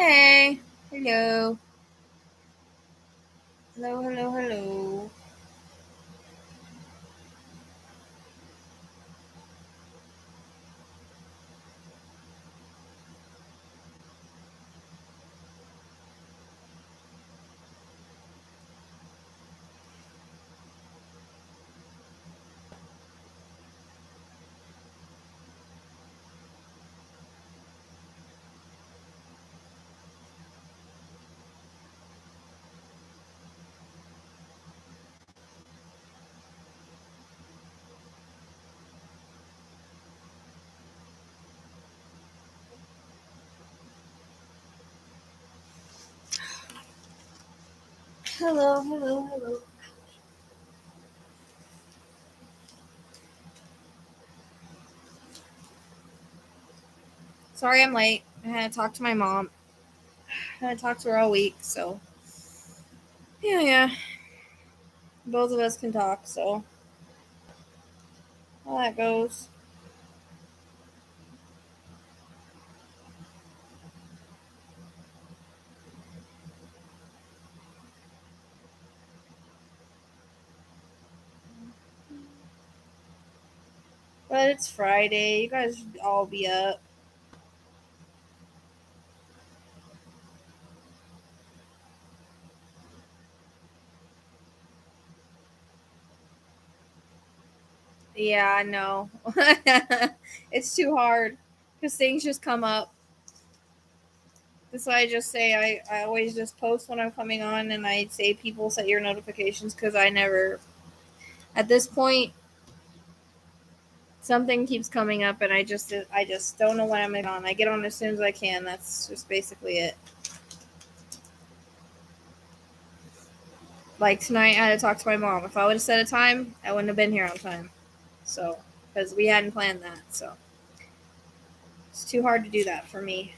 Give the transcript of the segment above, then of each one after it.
Hey, hello. Hello, hello, hello. Hello, hello, hello. Sorry I'm late. I had to talk to my mom. I had to talk to her all week, so. Yeah. Both of us can talk, so. How that goes. But it's Friday. You guys should all be up. Yeah, I know. It's too hard because things just come up. That's why I just say I always just post when I'm coming on and I say people set your notifications because I never, at this point, something keeps coming up and I just don't know when I'm gonna get on. I get on as soon as I can. That's just basically it. Like tonight, I had to talk to my mom. If I would have set a time, I wouldn't have been here on time. So, because we hadn't planned that, so it's too hard to do that for me.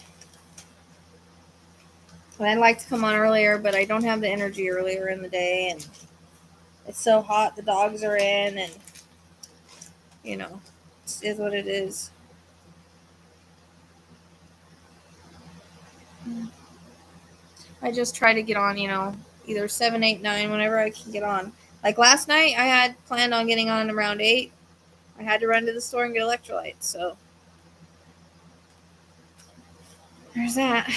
And I'd like to come on earlier, but I don't have the energy earlier in the day, and it's so hot. The dogs are in, and it is what it is. I just try to get on, either 7, 8, 9, whenever I can get on. Like last night, I had planned on getting on around 8. I had to run to the store and get electrolytes, so there's that.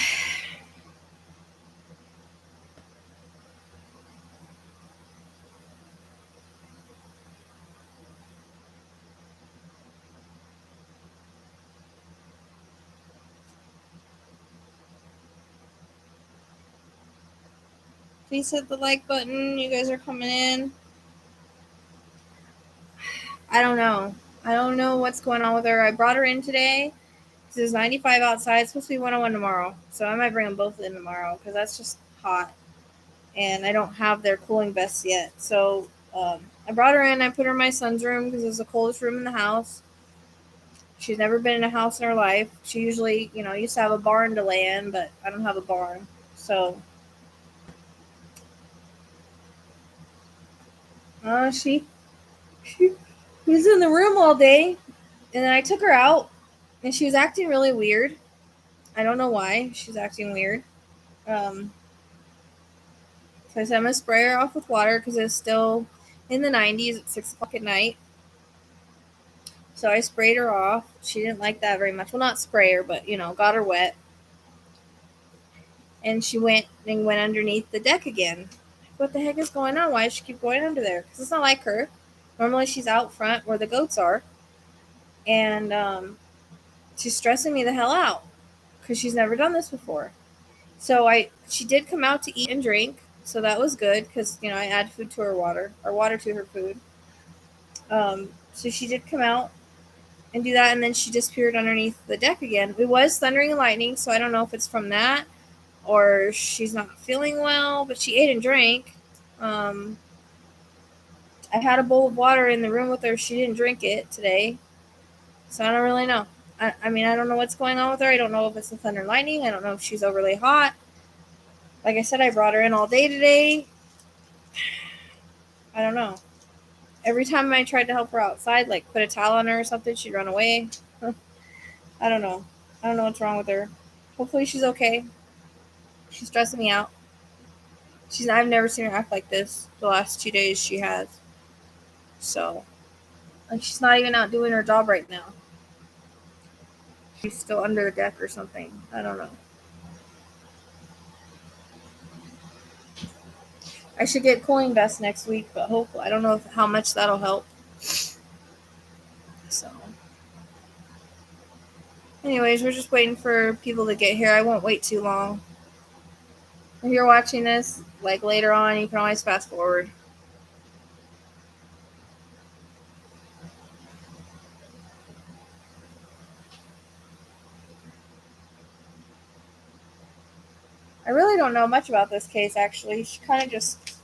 Please hit the like button. You guys are coming in. I don't know. I don't know what's going on with her. I brought her in today. It's 95 outside. It's supposed to be 101 tomorrow. So I might bring them both in tomorrow because that's just hot. And I don't have their cooling vests yet. So I brought her in. I put her in my son's room because it's the coldest room in the house. She's never been in a house in her life. She usually, used to have a barn to lay in, but I don't have a barn. So she was in the room all day. And then I took her out, and she was acting really weird. I don't know why she's acting weird. So I said I'm gonna spray her off with water because it's still in the 90s at 6 o'clock at night. So I sprayed her off. She didn't like that very much. Well, not spray her, but got her wet. And she went underneath the deck again. What the heck is going on? Why does she keep going under there? Because it's not like her. Normally she's out front where the goats are, and she's stressing me the hell out because she's never done this before. So she did come out to eat and drink, so that was good because I add food to her water or water to her food. So she did come out and do that, and then she disappeared underneath the deck again. It was thundering and lightning, so I don't know if it's from that or she's not feeling well, but she ate and drank. I had a bowl of water in the room with her. She didn't drink it today, so I don't really know. I mean, I don't know what's going on with her. I don't know if it's the thunder and lightning. I don't know if she's overly hot. Like I said, I brought her in all day today. I don't know. Every time I tried to help her outside, like put a towel on her or something, she'd run away. I don't know. I don't know what's wrong with her. Hopefully she's okay. She's stressing me out. I've never seen her act like this the last 2 days she has. So, like, she's not even out doing her job right now. She's still under the deck or something. I don't know. I should get cooling vest next week, but hopefully, I don't know how much that'll help. So, anyways, we're just waiting for people to get here. I won't wait too long. If you're watching this, like, later on, you can always fast forward. I really don't know much about this case, actually. She kind of just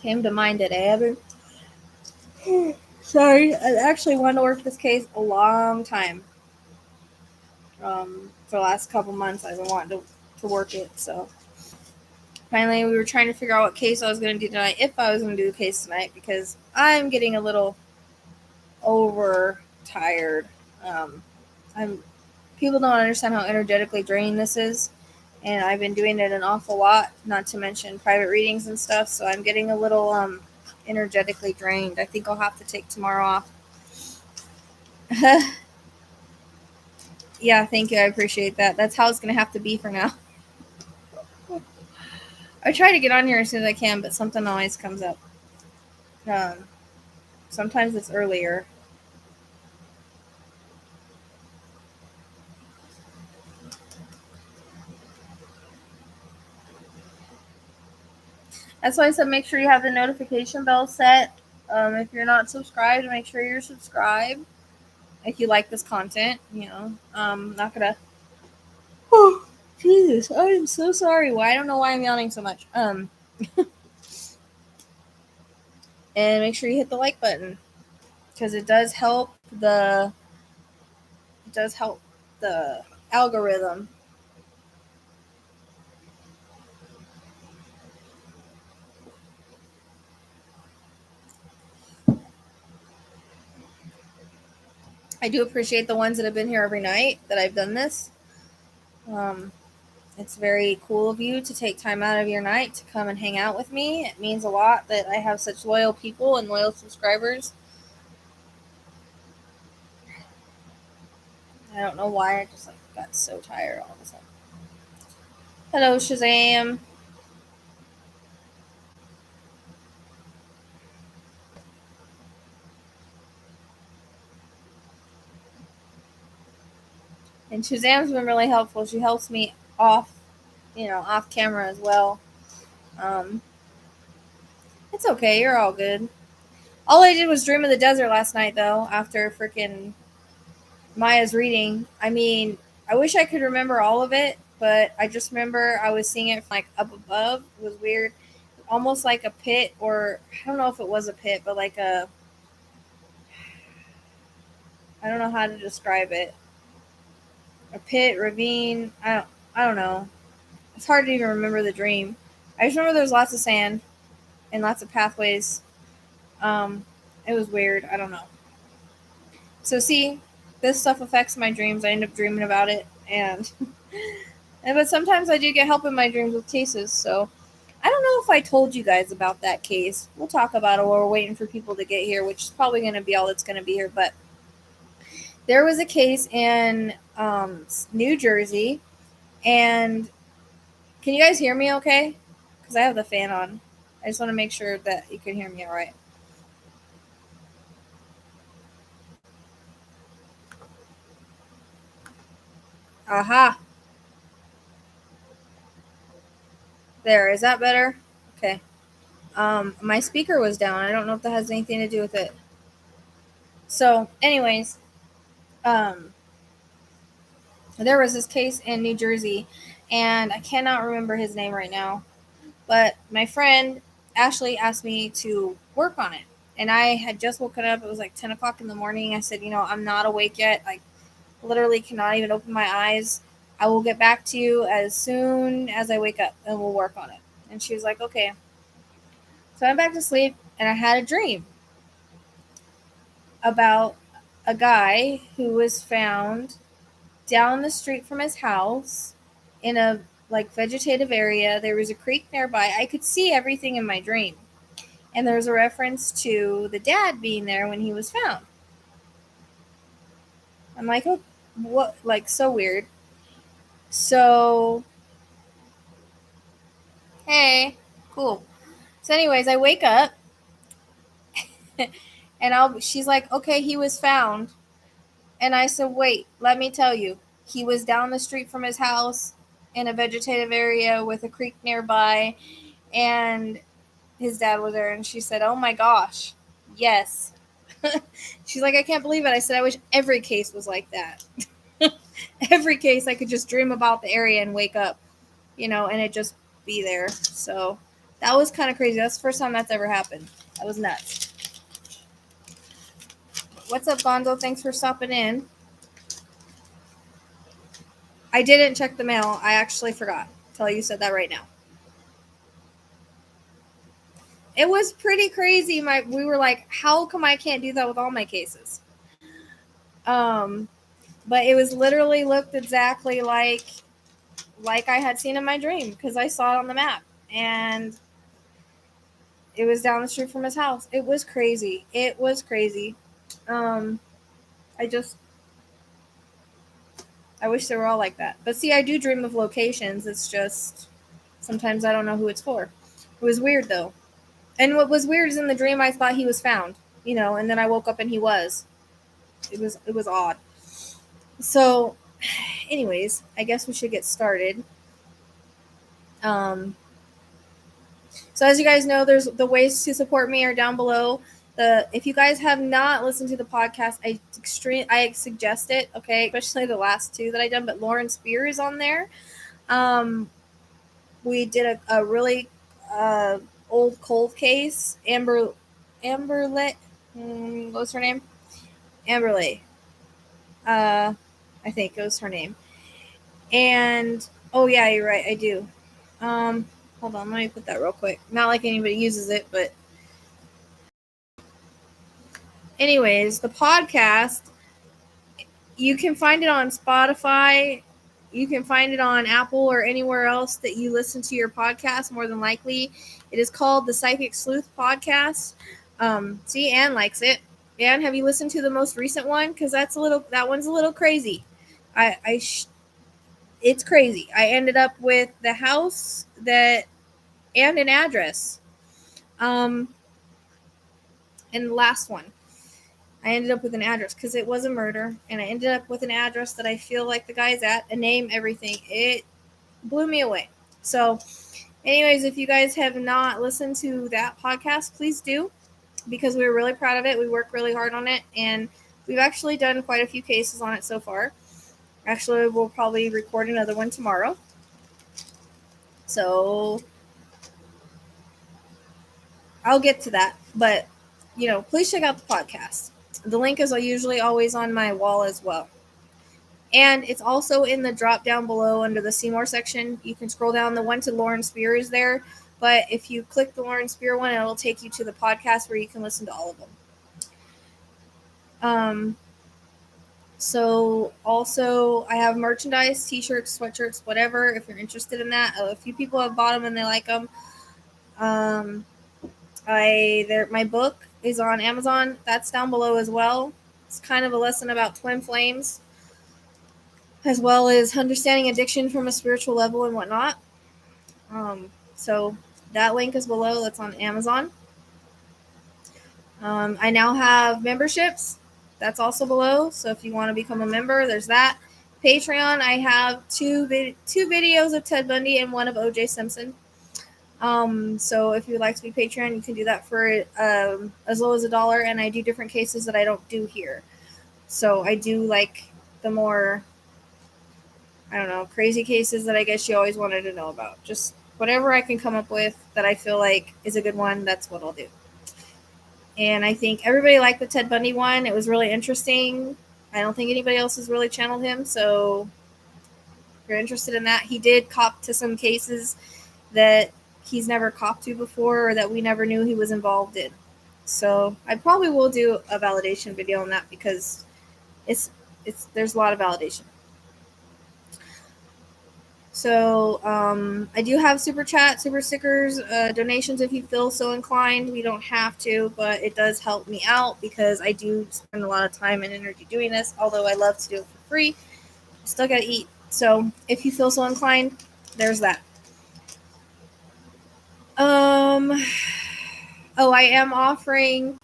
came to mind today. Sorry, I actually wanted to work this case a long time. For the last couple months, I've been wanting to work it, so. Finally, we were trying to figure out what case I was going to do tonight, if I was going to do the case tonight, because I'm getting a little overtired. People don't understand how energetically draining this is, and I've been doing it an awful lot, not to mention private readings and stuff, so I'm getting a little energetically drained. I think I'll have to take tomorrow off. Yeah, thank you. I appreciate that. That's how it's going to have to be for now. I try to get on here as soon as I can, but something always comes up. Sometimes it's earlier. That's why I said make sure you have the notification bell set. If you're not subscribed, make sure you're subscribed. If you like this content, not gonna. Oh, Jesus! I am so sorry. I don't know why I'm yawning so much. And make sure you hit the like button, because it does help the algorithm. I do appreciate the ones that have been here every night that I've done this. It's very cool of you to take time out of your night to come and hang out with me. It means a lot that I have such loyal people and loyal subscribers. I don't know why, I just got so tired all of a sudden. Hello, Shazam. And Shazam's been really helpful. She helps me off camera as well. It's okay. You're all good. All I did was dream of the desert last night, though, after freaking Maya's reading. I mean, I wish I could remember all of it, but I just remember I was seeing it from, up above. It was weird. Almost like a pit, or I don't know if it was a pit, but like I don't know how to describe it. A pit, ravine. I don't know. It's hard to even remember the dream. I just remember there was lots of sand and lots of pathways. It was weird. I don't know. So see, this stuff affects my dreams. I end up dreaming about it, and but sometimes I do get help in my dreams with cases. So I don't know if I told you guys about that case. We'll talk about it while we're waiting for people to get here, which is probably going to be all that's going to be here. But there was a case in New Jersey, and can you guys hear me okay? Because I have the fan on. I just want to make sure that you can hear me all right. Aha. There. Is that better? Okay. My speaker was down. I don't know if that has anything to do with it. So, anyways, there was this case in New Jersey, and I cannot remember his name right now, but my friend Ashley asked me to work on it, and I had just woken up. It was like 10 o'clock in the morning. I said, I'm not awake yet. Like, literally cannot even open my eyes. I will get back to you as soon as I wake up, and we'll work on it. And she was like, okay. So I went back to sleep, and I had a dream about a guy who was found down the street from his house in a like vegetative area. There was a creek nearby. I could see everything in my dream. And there's a reference to the dad being there when he was found. I'm like, oh, what? Like, so weird. So, hey, cool. So, anyways, I wake up and she's like, okay, he was found. And I said, wait, let me tell you. He was down the street from his house in a vegetative area with a creek nearby. And his dad was there. And she said, oh my gosh, yes. She's like, I can't believe it. I said, I wish every case was like that. Every case I could just dream about the area and wake up, and it just be there. So that was kind of crazy. That's the first time that's ever happened. That was nuts. What's up, Gonzo? Thanks for stopping in. I didn't check the mail. I actually forgot. Tell you said that right now. It was pretty crazy. We were like, how come I can't do that with all my cases? But it was literally looked exactly like I had seen in my dream because I saw it on the map and it was down the street from his house. It was crazy. I wish they were all like that. But see, I do dream of locations. It's just sometimes I don't know who it's for. It was weird though. And what was weird is in the dream I thought he was found, and then I woke up and he was. It was odd. So, anyways, I guess we should get started. So as you guys know, there's the ways to support me are down below. If you guys have not listened to the podcast, I suggest it, okay, especially the last two that I done, but Lauren Spear is on there. We did a really old cold case. Amberley, what's her name? Amberley. I think it was her name. And oh yeah, you're right, I do. Hold on, let me put that real quick. Not like anybody uses it, but anyways, the podcast, you can find it on Spotify. You can find it on Apple or anywhere else that you listen to your podcast, more than likely. It is called the Psychic Sleuth podcast. See, Anne likes it. Anne, have you listened to the most recent one? Because that one's a little crazy. It's crazy. I ended up with the house and an address. And the last one, I ended up with an address because it was a murder, and I ended up with an address that I feel like the guy's at, a name, everything. It blew me away. So, anyways, if you guys have not listened to that podcast, please do, because we were really proud of it. We worked really hard on it, and we've actually done quite a few cases on it so far. Actually, we'll probably record another one tomorrow. So I'll get to that, but please check out the podcast. The link is usually always on my wall as well. And it's also in the drop down below under the See More section. You can scroll down. The one to Lauren Spear is there. But if you click the Lauren Spear one, it'll take you to the podcast where you can listen to all of them. So also I have merchandise, t-shirts, sweatshirts, whatever. If you're interested in that, a few people have bought them and they like them. My book is on Amazon. That's down below as well. It's kind of a lesson about twin flames, as well as understanding addiction from a spiritual level and whatnot. So that link is below. That's on Amazon. I now have memberships. That's also below. So if you want to become a member, there's that. Patreon, I have two videos of Ted Bundy and one of O.J. Simpson. So if you'd like to be Patreon, you can do that for as low as $1, and I do different cases that I don't do here. So I do like the more, I don't know, crazy cases that I guess you always wanted to know about. Just whatever I can come up with that I feel like is a good one, that's what I'll do. And I think everybody liked the Ted Bundy one. It was really interesting. I don't think anybody else has really channeled him, so if you're interested in that, he did cop to some cases that he's never copped to before or that we never knew he was involved in. So I probably will do a validation video on that because there's a lot of validation. So I do have super chat, super stickers, donations if you feel so inclined. We don't have to, but it does help me out because I do spend a lot of time and energy doing this. Although I love to do it for free, I still gotta eat. So if you feel so inclined, there's that. Oh, I am offering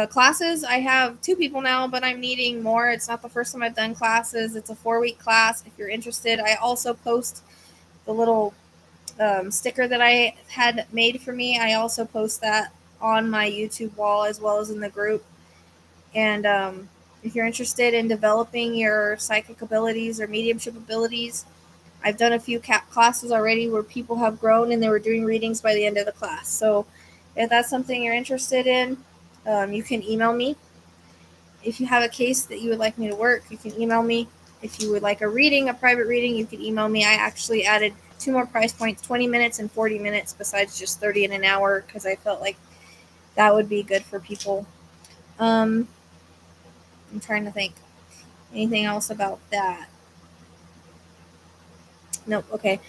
classes. I have 2 people now, but I'm needing more. It's not the first time I've done classes. It's a 4-week class. If you're interested, I also post the little sticker that I had made for me. I also post that on my YouTube wall as well as in the group. And if you're interested in developing your psychic abilities or mediumship abilities, I've done a few classes already where people have grown and they were doing readings by the end of the class. So if that's something you're interested in, you can email me. If you have a case that you would like me to work, you can email me. If you would like a reading, a private reading, you can email me. I actually added 2 more price points, 20 minutes and 40 minutes, besides just 30 in an hour, because I felt like that would be good for people. I'm trying to think. Anything else about that? Nope. Okay.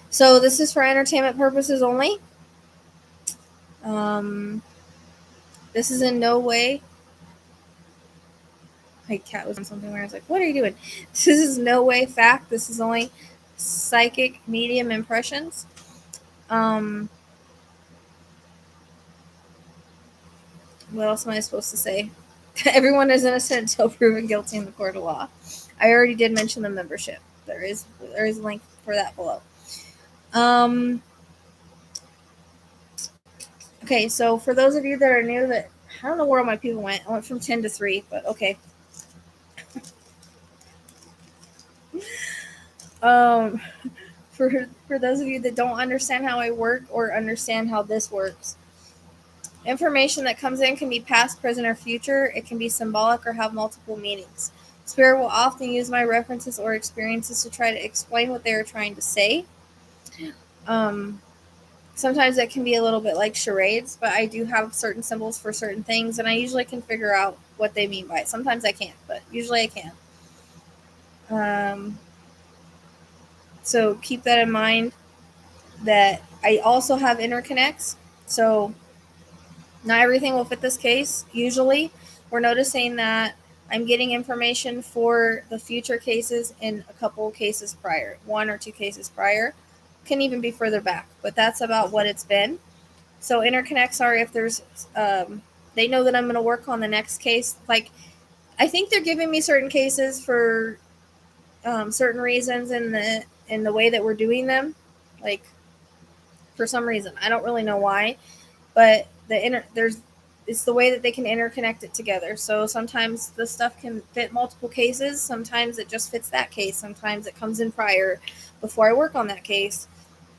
So this is for entertainment purposes only. This is in no way. My cat was on something where I was like, "What are you doing?" This is no way fact. This is only psychic medium impressions. What else am I supposed to say? Everyone is innocent until proven guilty in the court of law. I already did mention the membership. There is a link for that below. Okay, so for those of you that are new, that I don't know where all my people went. I went from 10 to 3, but okay. For those of you that don't understand how I work or understand how this works, information that comes in can be past, present, or future. It can be symbolic or have multiple meanings. Spirit will often use my references or experiences to try to explain what they are trying to say. Sometimes it can be a little bit like charades, but I do have certain symbols for certain things, and I usually can figure out what they mean by it. Sometimes I can't, but usually I can. So keep that in mind, that I also have interconnects. So not everything will fit this case. Usually we're noticing that I'm getting information for the future cases in a couple cases prior, 1 or 2 cases prior. Can even be further back, but that's about what it's been. So interconnects are if there's, they know that I'm going to work on the next case. Like, I think they're giving me certain cases for certain reasons in the way that we're doing them. Like, for some reason, I don't really know why, but it's the way that they can interconnect it together. So sometimes the stuff can fit multiple cases. Sometimes it just fits that case. Sometimes it comes in prior before I work on that case.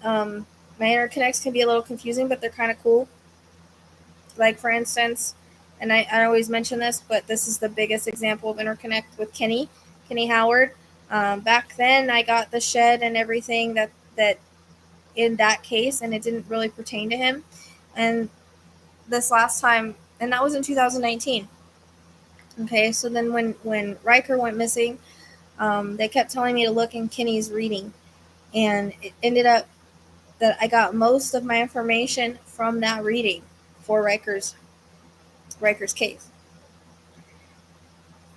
My interconnects can be a little confusing, but they're kind of cool. Like, for instance, and I always mention this, but this is the biggest example of interconnect with Kenny Howard. Back then, I got the shed and everything that in that case, and it didn't really pertain to him. And this last time, and that was in 2019. Okay, so then when Riker went missing, they kept telling me to look in Kenny's reading, and it ended up that I got most of my information from that reading for Riker's case.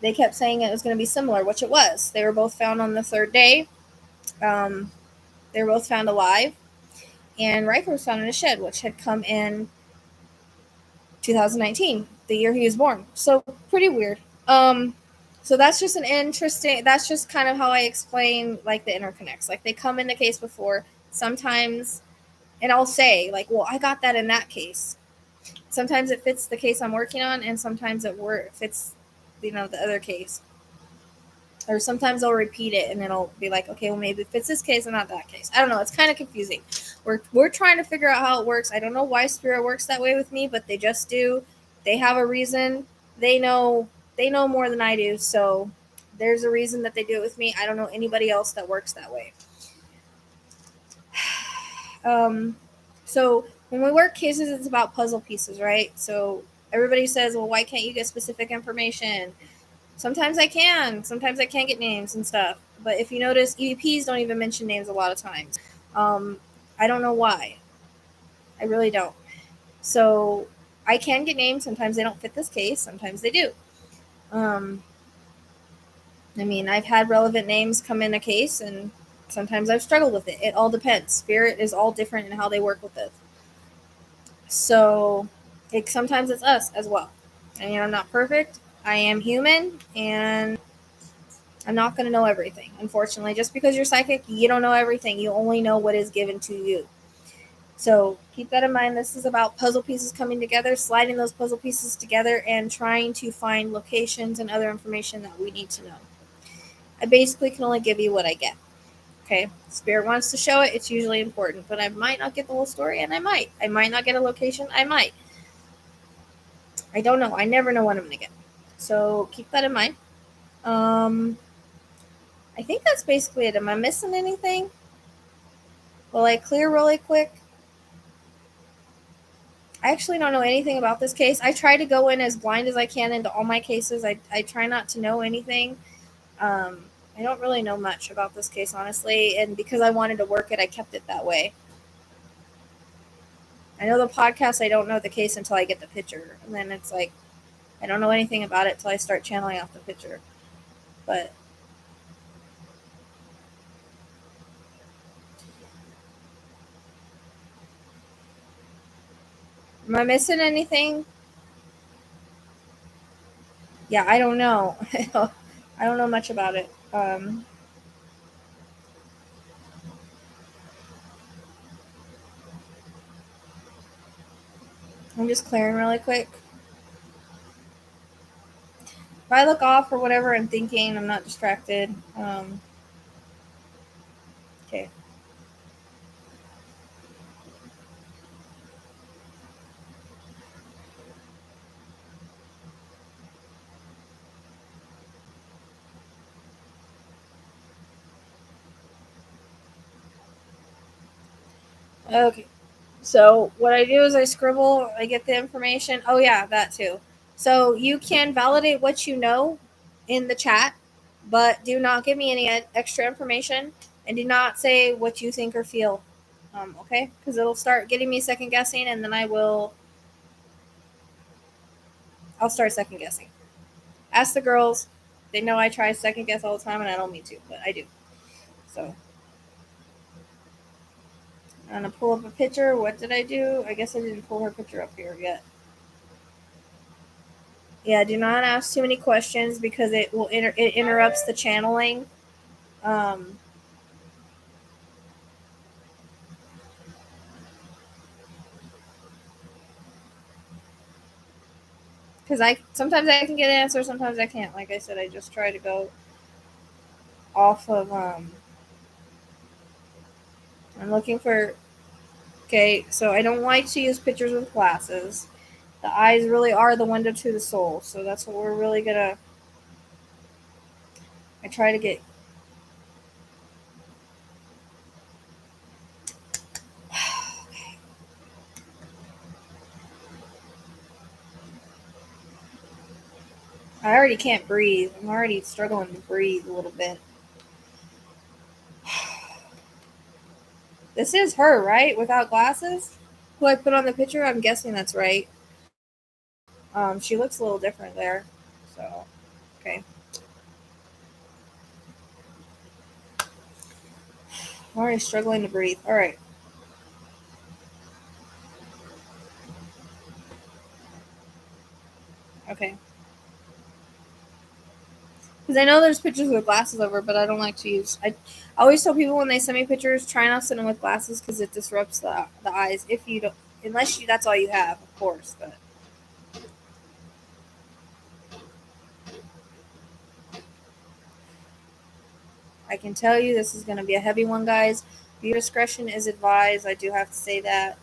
They kept saying it was going to be similar, which it was. They were both found on the 3rd day. They were both found alive, and Riker was found in a shed, which had come in 2019, the year he was born. So pretty weird. So that's just that's just kind of how I explain, like, the interconnects. Like, they come in the case before sometimes, and I'll say, like, well, I got that in that case. Sometimes it fits the case I'm working on, and sometimes it fits, the other case. Or sometimes I'll repeat it, and it'll be like, okay, well, maybe it fits this case and not that case. I don't know. It's kind of confusing. We're trying to figure out how it works. I don't know why Spirit works that way with me, but they just do. They have a reason. They know more than I do, so there's a reason that they do it with me. I don't know anybody else that works that way. So when we work cases, it's about puzzle pieces, right? So everybody says, well, why can't you get specific information? Sometimes I can. Sometimes I can get names and stuff. But if you notice, EVPs don't even mention names a lot of times. I don't know why. I really don't. So I can get names. Sometimes they don't fit this case. Sometimes they do. I mean, I've had relevant names come in a case, and sometimes I've struggled with it. It all depends. Spirit is all different in how they work with it. So sometimes it's us as well. I mean, I'm not perfect. I am human, and I'm not going to know everything. Unfortunately, just because you're psychic, you don't know everything. You only know what is given to you. So keep that in mind. This is about puzzle pieces coming together, sliding those puzzle pieces together, and trying to find locations and other information that we need to know. I basically can only give you what I get. Okay, Spirit wants to show it. It's usually important, but I might not get the whole story, and I might. I might not get a location. I might. I don't know. I never know what I'm going to get. So keep that in mind. I think that's basically it. Am I missing anything? Will I clear really quick? I actually don't know anything about this case. I try to go in as blind as I can into all my cases. I try not to know anything. I don't really know much about this case, honestly. And because I wanted to work it, I kept it that way. I know the podcast, I don't know the case until I get the picture. And then it's like, I don't know anything about it till I start channeling off the picture. But am I missing anything? Yeah, I don't know. I don't know much about it. I'm just clearing really quick. If I look off or whatever I'm thinking, I'm not distracted. Okay. Okay. So what I do is I scribble, I get the information. Oh yeah, that too. So you can validate what you know in the chat, but do not give me any extra information, and do not say what you think or feel. Okay? Because it'll start getting me second guessing, and then I'll start second guessing. Ask the girls. They know I try second guess all the time, and I don't mean to, but I do. So I'm gonna pull up a picture. What did I do? I guess I didn't pull her picture up here yet. Yeah, do not ask too many questions because it interrupts the channeling. Because I sometimes I can get an answer, sometimes I can't. Like I said, I just try to go off of. I'm looking for. Okay, so I don't like to use pictures with glasses. The eyes really are the window to the soul, so that's what we're really gonna. I try to get. I already can't breathe. I'm already struggling to breathe a little bit. This is her, right? Without glasses? Who I put on the picture? I'm guessing that's right. She looks a little different there. So, okay. I'm already struggling to breathe. All right. Okay. Because I know there's pictures with glasses over, but I don't like to use. I always tell people when they send me pictures, try not to send them with glasses because it disrupts the eyes. If you don't, unless that's all you have, of course. But I can tell you this is going to be a heavy one, guys. Your discretion is advised. I do have to say that.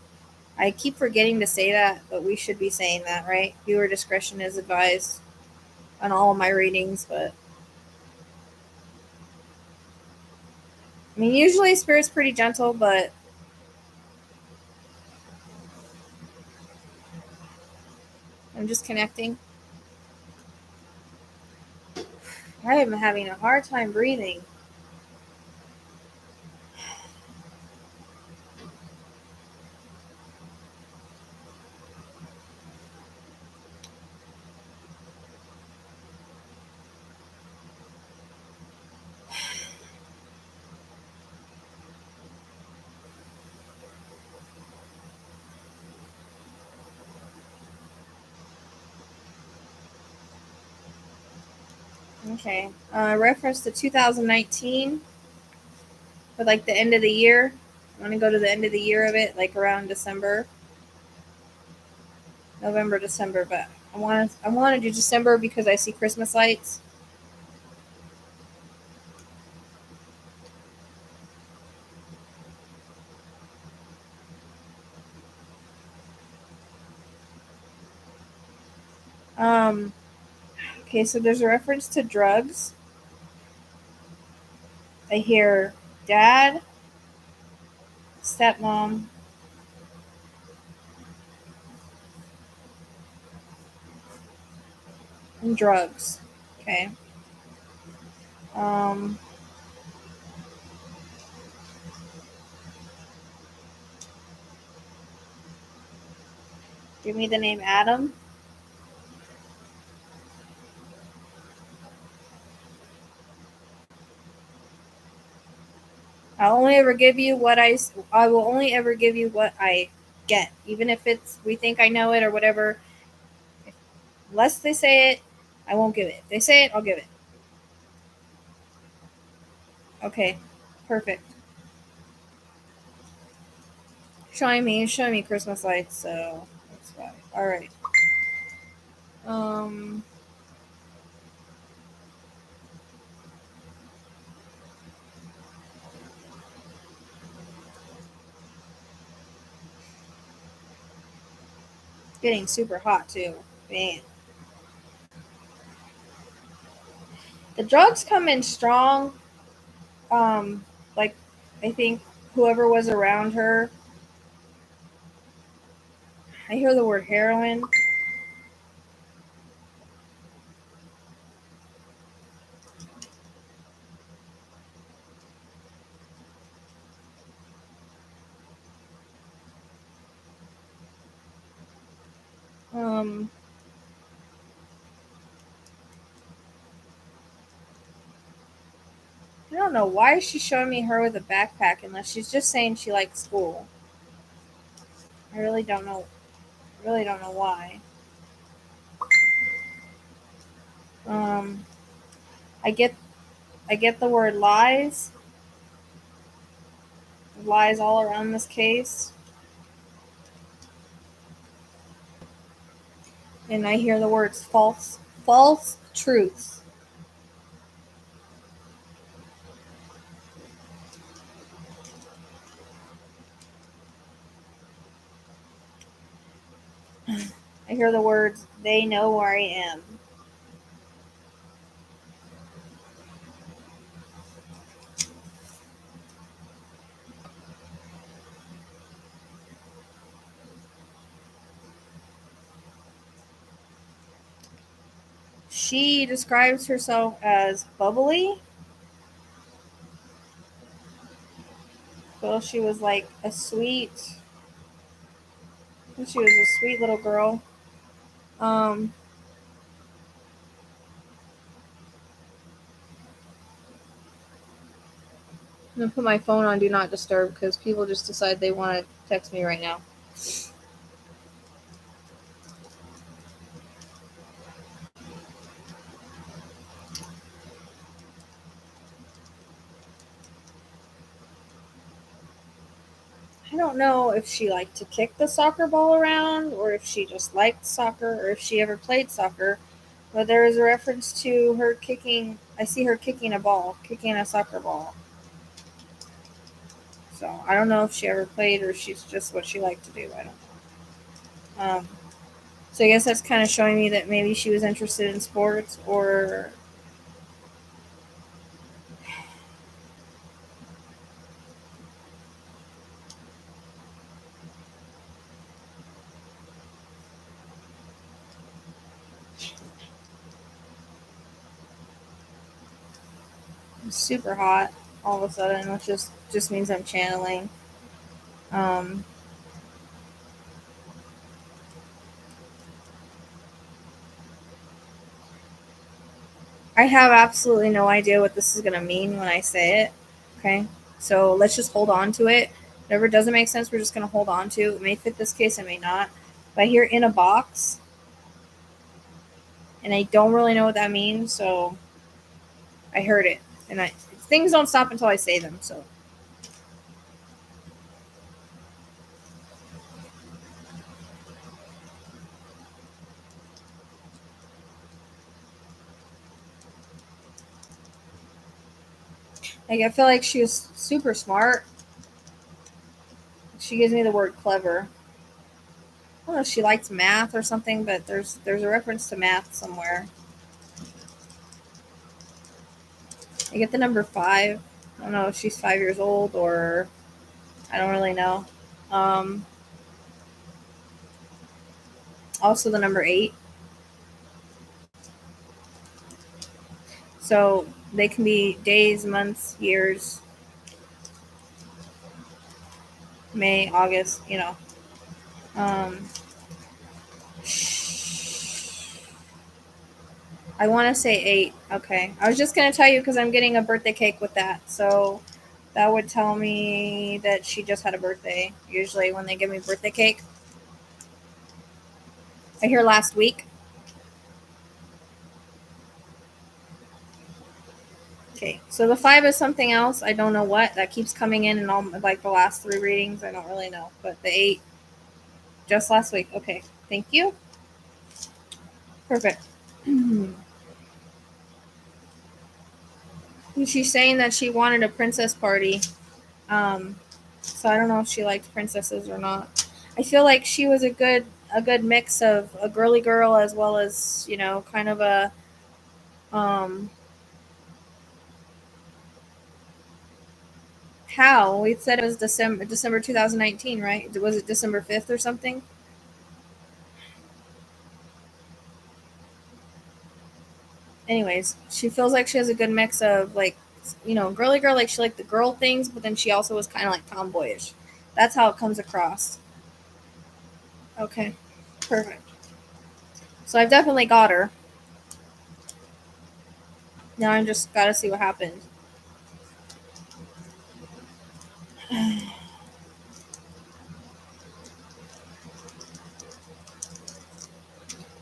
I keep forgetting to say that, but we should be saying that, right? Viewer discretion is advised on all of my readings, but I mean, usually Spirit's pretty gentle, but I'm just connecting. I am having a hard time breathing. Okay. Reference to 2019 for like the end of the year. I want to go to the end of the year of it, like around December, November, December. But I want to do December because I see Christmas lights. Um. Okay, so there's a reference to drugs. I hear dad, stepmom, and drugs. Okay. Um, Give me the name Adam. I'll only ever give you what I will only ever give you what I get, even if it's we think I know it or whatever. Unless they say it, I won't give it. If they say it, I'll give it. Okay, perfect. Showing me Christmas lights, so that's why. All right. Um, Getting super hot too. Man, the drugs come in strong. Like I think whoever was around her. I hear the word heroin. Um, I don't know why she's showing me her with a backpack unless she's just saying she likes school. I really don't know. Really don't know why. Um, I get I get the word lies. Lies all around this case, and I hear the words false truths. I hear the words they know where I am. She describes herself as bubbly. Well, she was like a sweet. She was a sweet little girl. Um, I'm gonna put my phone on do not disturb because people just decide they want to text me right now. I don't know if she liked to kick the soccer ball around or if she just liked soccer or if she ever played soccer. But there is a reference to her kicking. I see her kicking a ball, kicking a soccer ball. So I don't know if she ever played or she's just what she liked to do. I don't know. So I guess that's kind of showing me that maybe she was interested in sports or super hot all of a sudden, which just means I'm channeling. I have absolutely no idea what this is going to mean when I say it. Okay. So let's just hold on to it. Whatever doesn't make sense, we're just going to hold on to. It may fit this case, it may not. But I hear in a box, and I don't really know what that means, so I heard it. And things don't stop until I say them, so. Like, I feel like she was super smart. She gives me the word clever. I don't know if she likes math or something, but there's a reference to math somewhere. I get the number 5. I don't know if she's 5 years old or I don't really know. Also the number 8. So they can be days, months, years, May, August, you know. I want to say 8. Okay. I was just going to tell you because I'm getting a birthday cake with that. So that would tell me that she just had a birthday. Usually when they give me birthday cake. I hear last week. Okay. So the 5 is something else. I don't know what. That keeps coming in all like the last 3 readings. I don't really know. But the 8 just last week. Okay. Thank you. Perfect. She's saying that she wanted a princess party. So I don't know if she liked princesses or not. I feel like she was a good mix of a girly girl as well as, you know, kind of a how we said it was December 2019, right? Was it December 5th or something? Anyways, she feels like she has a good mix of like, you know, girly girl, like she liked the girl things, but then she also was kind of like tomboyish. That's how it comes across. Okay, perfect. So I've definitely got her. Now I just got to see what happens.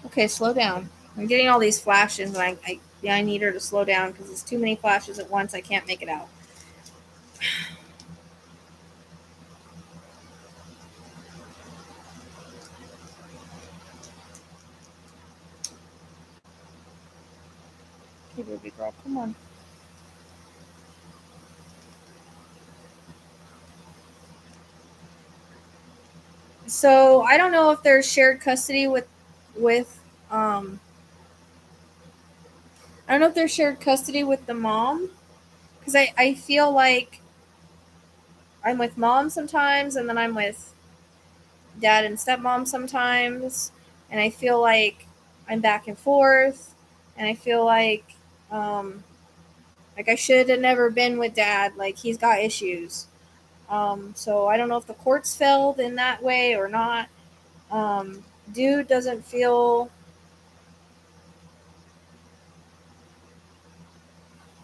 Okay, slow down. I'm getting all these flashes, and I need her to slow down because it's too many flashes at once. I can't make it out. Okay, baby girl, come on. So I don't know if there's shared custody with I don't know if there's shared custody with the mom because I feel like I'm with mom sometimes and then I'm with dad and stepmom sometimes, and I feel like I'm back and forth, and I feel like I should have never been with dad. Like he's got issues. So I don't know if the courts failed in that way or not. Dude doesn't feel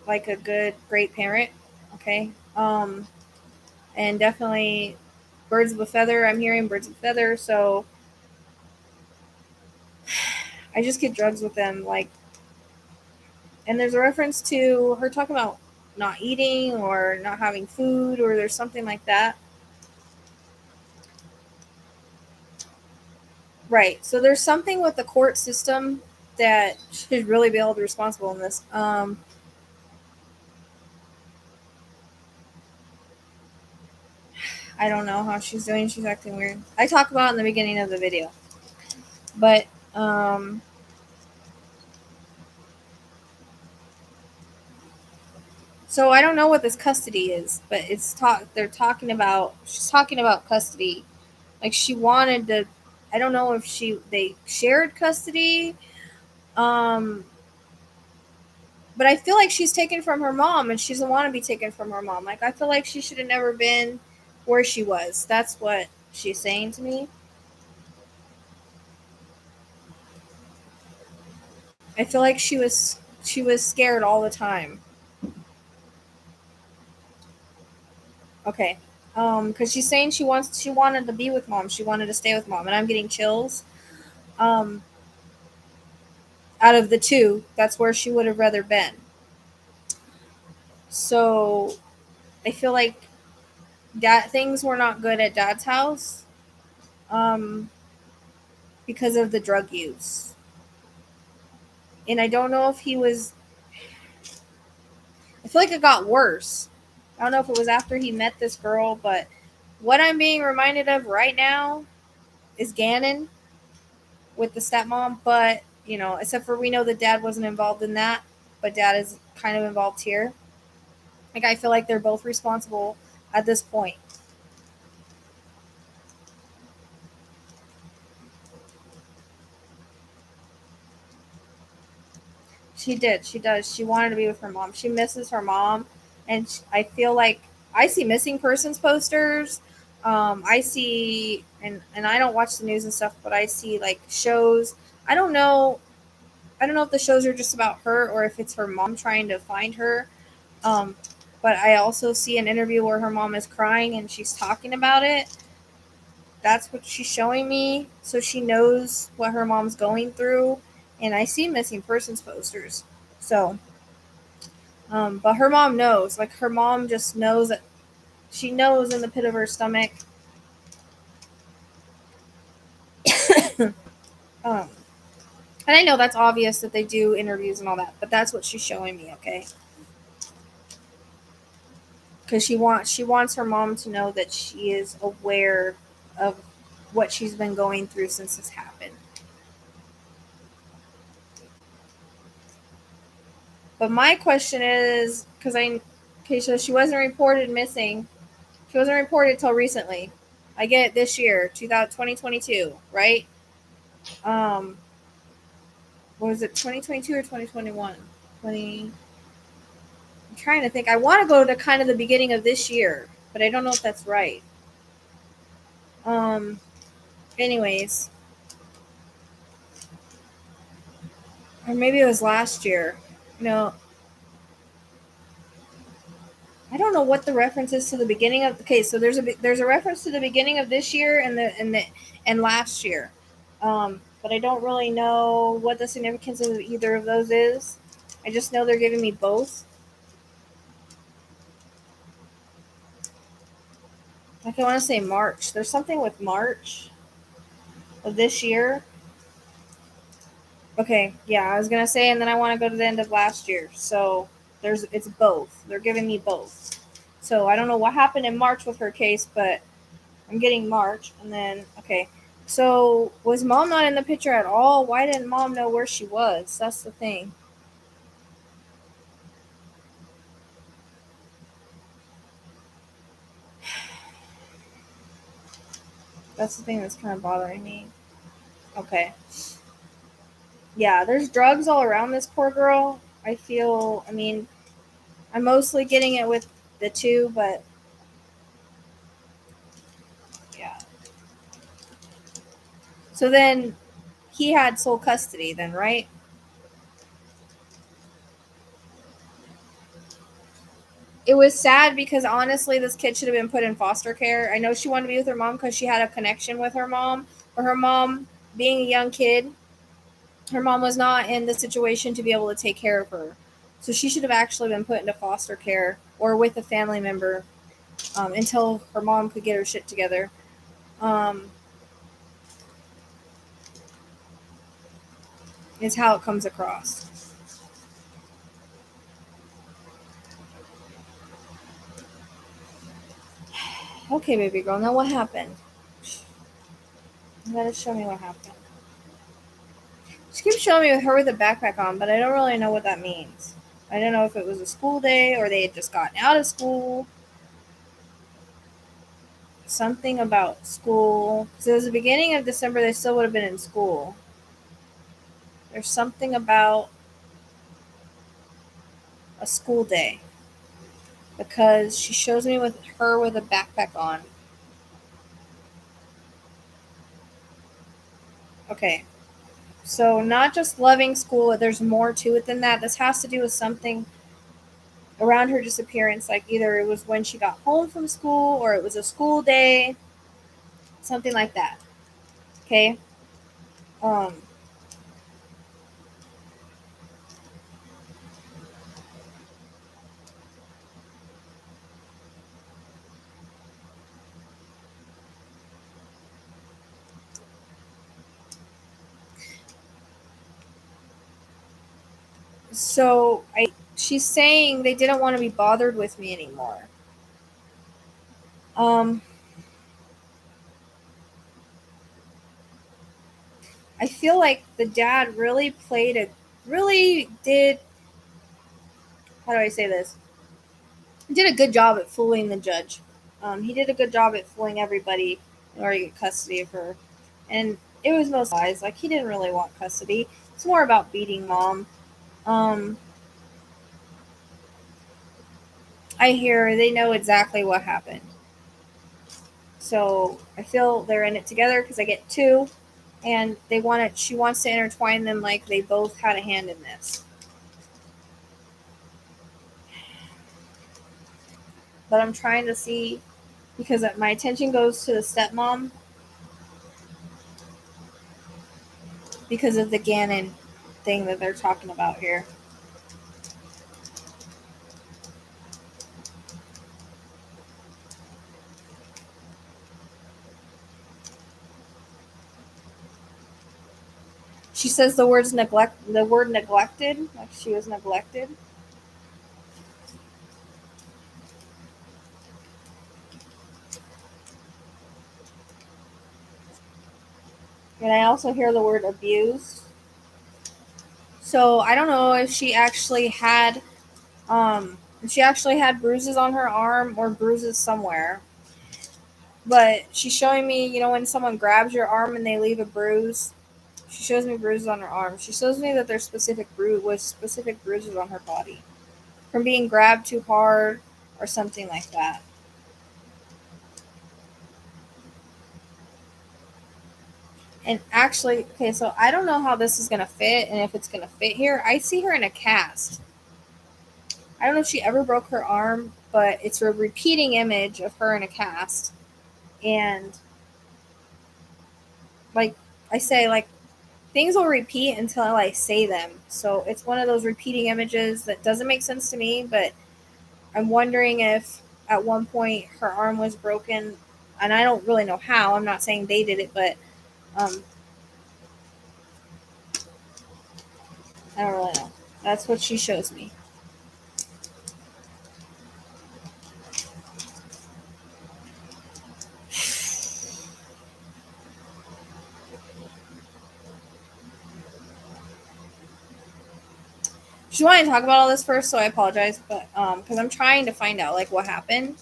like a great parent. Okay. And definitely birds of a feather. I'm hearing birds of a feather. So I just get drugs with them. Like, and there's a reference to her talking about not eating or not having food, or there's something like that. Right. So there's something with the court system that should really be held responsible in this. I don't know how she's doing. She's acting weird. I talk about it in the beginning of the video. But so I don't know what this custody is, but they're talking about she's talking about custody. Like she wanted to I don't know if they shared custody. Um But I feel like she's taken from her mom, and she doesn't want to be taken from her mom. Like, I feel like she should have never been where she was. That's what she's saying to me. I feel like she was scared all the time. Okay. Because she's saying she wanted to be with mom. She wanted to stay with mom, and I'm getting chills. Um, out of the two, that's where she would have rather been. So I feel like things were not good at dad's house, um, because of the drug use. And I don't know if he was. I feel like it got worse. I don't know if it was after he met this girl, but what I'm being reminded of right now is Gannon with the stepmom. But, except for we know that dad wasn't involved in that, but dad is kind of involved here. Like, I feel like they're both responsible at this point. She did. She does. She wanted to be with her mom. She misses her mom. And I feel like I see missing persons posters. I see, and I don't watch the news and stuff, but I see like shows. I don't know. I don't know if the shows are just about her or if it's her mom trying to find her. Um, but I also see an interview where her mom is crying and she's talking about it. That's what she's showing me. So she knows what her mom's going through. And I see missing persons posters. So, but her mom knows. Like, her mom just knows that she knows in the pit of her stomach. um, and I know that's obvious that they do interviews and all that, but that's what she's showing me, okay? Because she wants her mom to know that she is aware of what she's been going through since this happened. But my question is, okay, so she wasn't reported missing. She wasn't reported till recently. I get it this year, 2022, right? Um, what was it, 2022 or 2021? 20. I'm trying to think. I want to go to kind of the beginning of this year, but I don't know if that's right. Um, anyways, or maybe it was last year. No, I don't know what the reference is to the beginning of. Okay, so there's a reference to the beginning of this year and last year, but I don't really know what the significance of either of those is. I just know they're giving me both. Like, I want to say March. There's something with March of this year. Okay, yeah, I was gonna say, and then I want to go to the end of last year. So it's both. They're giving me both. So I don't know what happened in March with her case, but I'm getting March, and then okay. So was mom not in the picture at all? Why didn't mom know where she was? That's the thing. That's the thing that's kind of bothering me. Okay. Yeah, there's drugs all around this poor girl. I feel. I mean, I'm mostly getting it with the two, but yeah. So then he had sole custody, then, right? It was sad because honestly, this kid should have been put in foster care. I know she wanted to be with her mom because she had a connection with her mom, but her mom, being a young kid, her mom was not in the situation to be able to take care of her. So she should have actually been put into foster care or with a family member, until her mom could get her shit together. Um, is how it comes across. Okay, baby girl. Now what happened? You gotta show me what happened. She keeps showing me her with a backpack on, but I don't really know what that means. I don't know if it was a school day or they had just gotten out of school. Something about school. So it was the beginning of December, they still would have been in school. There's something about a school day because she shows me with her with a backpack on. Okay. So not just loving school, there's more to it than that. This has to do with something around her disappearance, like either it was when she got home from school or it was a school day, something like that. Okay. Um, she's saying they didn't want to be bothered with me anymore. Um, I feel like the dad really did, how do I say this? He did a good job at fooling the judge. He did a good job at fooling everybody in order to get custody of her. And it was most lies. Like, he didn't really want custody. It's more about beating mom. Um, I hear they know exactly what happened. So I feel they're in it together because I get two. And she wants to intertwine them like they both had a hand in this. But I'm trying to see, because my attention goes to the stepmom because of the Gannon thing that they're talking about here. She says the word neglected, like she was neglected. And I also hear the word abused. So I don't know if she actually had bruises on her arm or bruises somewhere. But she's showing me, when someone grabs your arm and they leave a bruise, she shows me bruises on her arm. She shows me that there's specific bruises on her body from being grabbed too hard or something like that. And actually, okay, so I don't know how this is going to fit and if it's going to fit here. I see her in a cast. I don't know if she ever broke her arm, but it's a repeating image of her in a cast. And like I say, like, things will repeat until I say them. So it's one of those repeating images that doesn't make sense to me, but I'm wondering if at one point her arm was broken, and I don't really know how. I'm not saying they did it, but I don't really know. That's what she shows me. She wanted to talk about all this first, so I apologize, but because I'm trying to find out like what happened.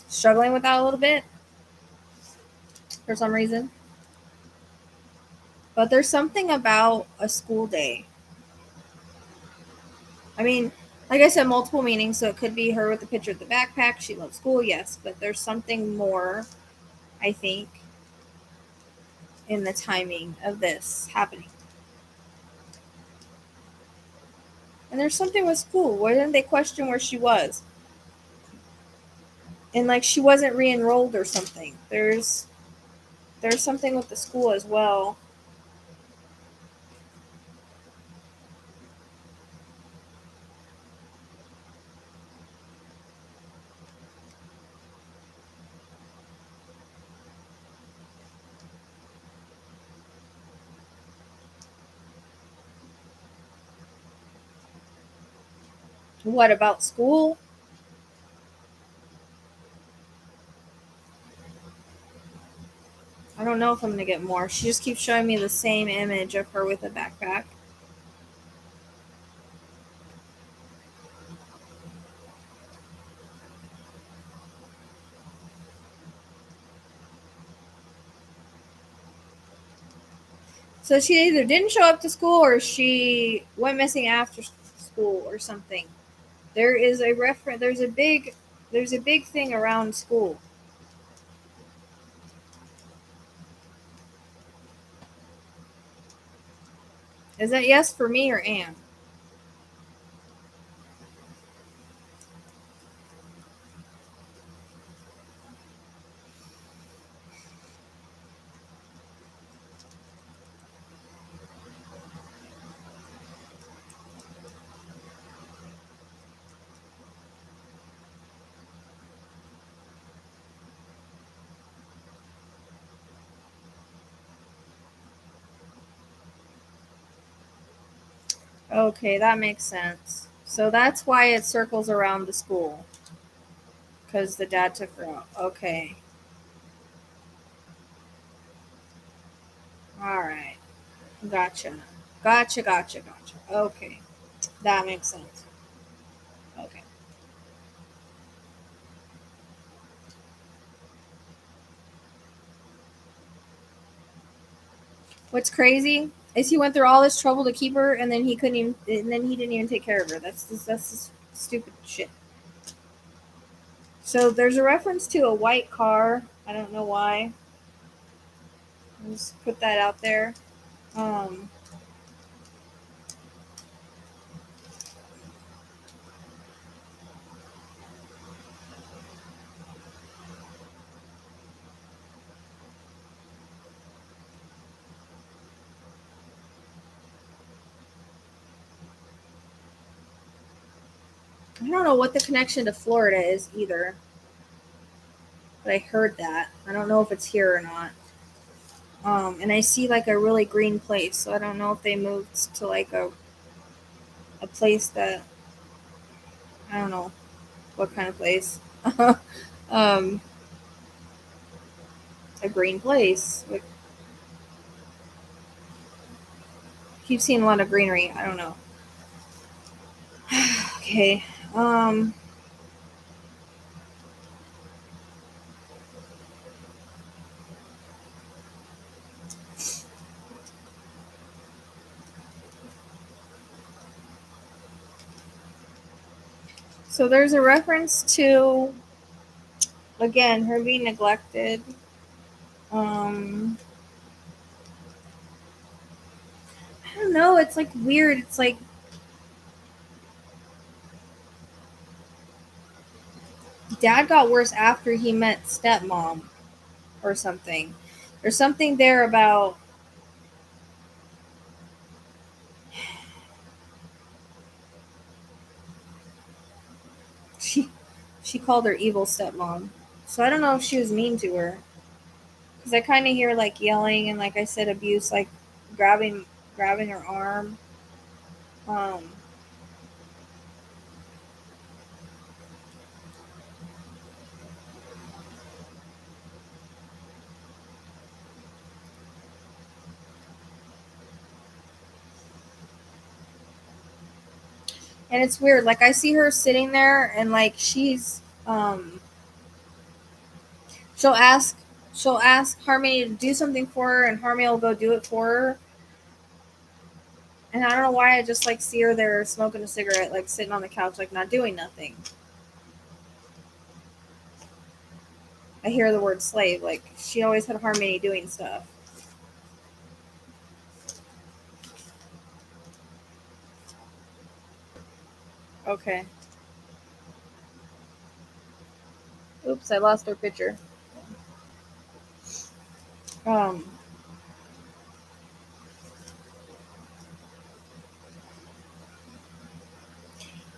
Struggling with that a little bit for some reason. But there's something about a school day. I mean, like I said, multiple meanings, so it could be her with the picture of the backpack. She loves school, yes, but there's something more, I think, in the timing of this happening. And there's something with school. Why didn't they question where she was? And like she wasn't re-enrolled or something. There's something with the school as well. What about school? I don't know if I'm gonna get more. She just keeps showing me the same image of her with a backpack. So she either didn't show up to school or she went missing after school or something. There is a reference. There's a big thing around school. Is that yes for me or Anne? Okay, that makes sense. So that's why it circles around the school. Because the dad took her out. Okay. All right. Gotcha. Gotcha. Okay. That makes sense. Okay. What's crazy is he went through all this trouble to keep her, and then he couldn't even, and then he didn't even take care of her. That's just stupid shit. So there's a reference to a white car. I don't know why. I'll just put that out there. Um, I don't know what the connection to Florida is either, but I heard that. I don't know if it's here or not. And I see like a really green place, so I don't know if they moved to like a place that I don't know what kind of place. um, a green place. Like, keep seeing a lot of greenery. I don't know. Okay. So there's a reference to again her being neglected. Um, I don't know. It's like weird. It's like dad got worse after he met stepmom or something. There's something there about she she called her evil stepmom. So I don't know if she was mean to her because I kind of hear like yelling and like I said abuse, like grabbing her arm. Um, and it's weird. Like I see her sitting there and like she'll ask she'll ask Harmony to do something for her and Harmony will go do it for her. And I don't know why I just like see her there smoking a cigarette, like sitting on the couch, like not doing nothing. I hear the word slave, like she always had Harmony doing stuff. Okay. Oops, I lost her picture. Um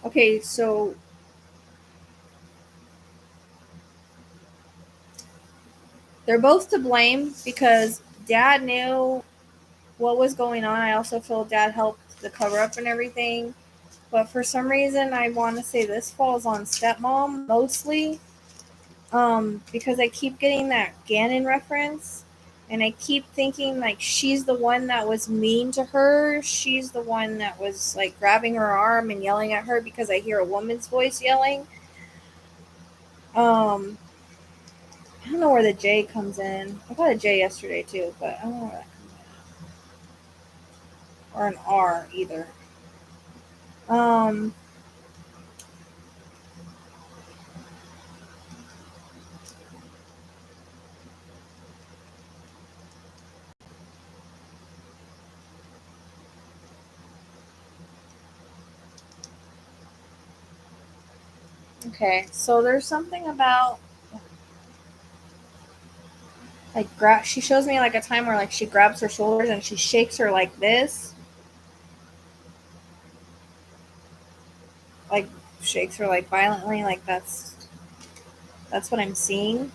okay, so they're both to blame because dad knew what was going on. I also feel dad helped the cover up and everything. But for some reason, I want to say this falls on stepmom mostly, because I keep getting that Gannon reference, and I keep thinking like she's the one that was mean to her. She's the one that was like grabbing her arm and yelling at her because I hear a woman's voice yelling. Um, I don't know where the J comes in. I got a J yesterday too, but I don't know where that comes in. Or an R either. Um, Okay, so there's something about like she shows me like a time where like she grabs her shoulders and she shakes her like this. Like shakes her like violently, like that's what I'm seeing.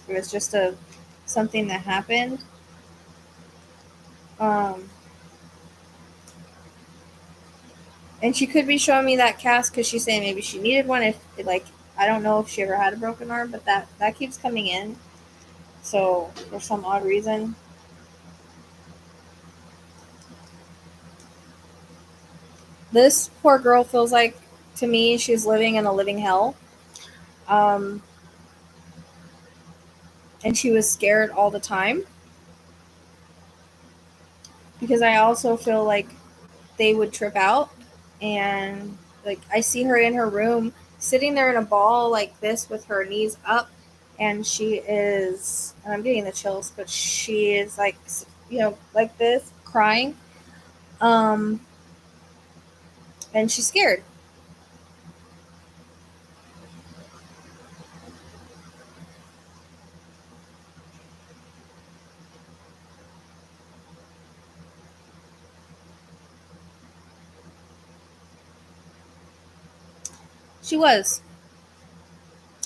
It was just something that happened. And she could be showing me that cast because she's saying maybe she needed one. If like, I don't know if she ever had a broken arm, but that keeps coming in. So for some odd reason, this poor girl feels like, to me, she's living in a living hell. And she was scared all the time. Because I also feel like they would trip out. And like I see her in her room sitting there in a ball like this with her knees up. And she is, and I'm getting the chills, but she is like, like this, crying. And she's scared. She was,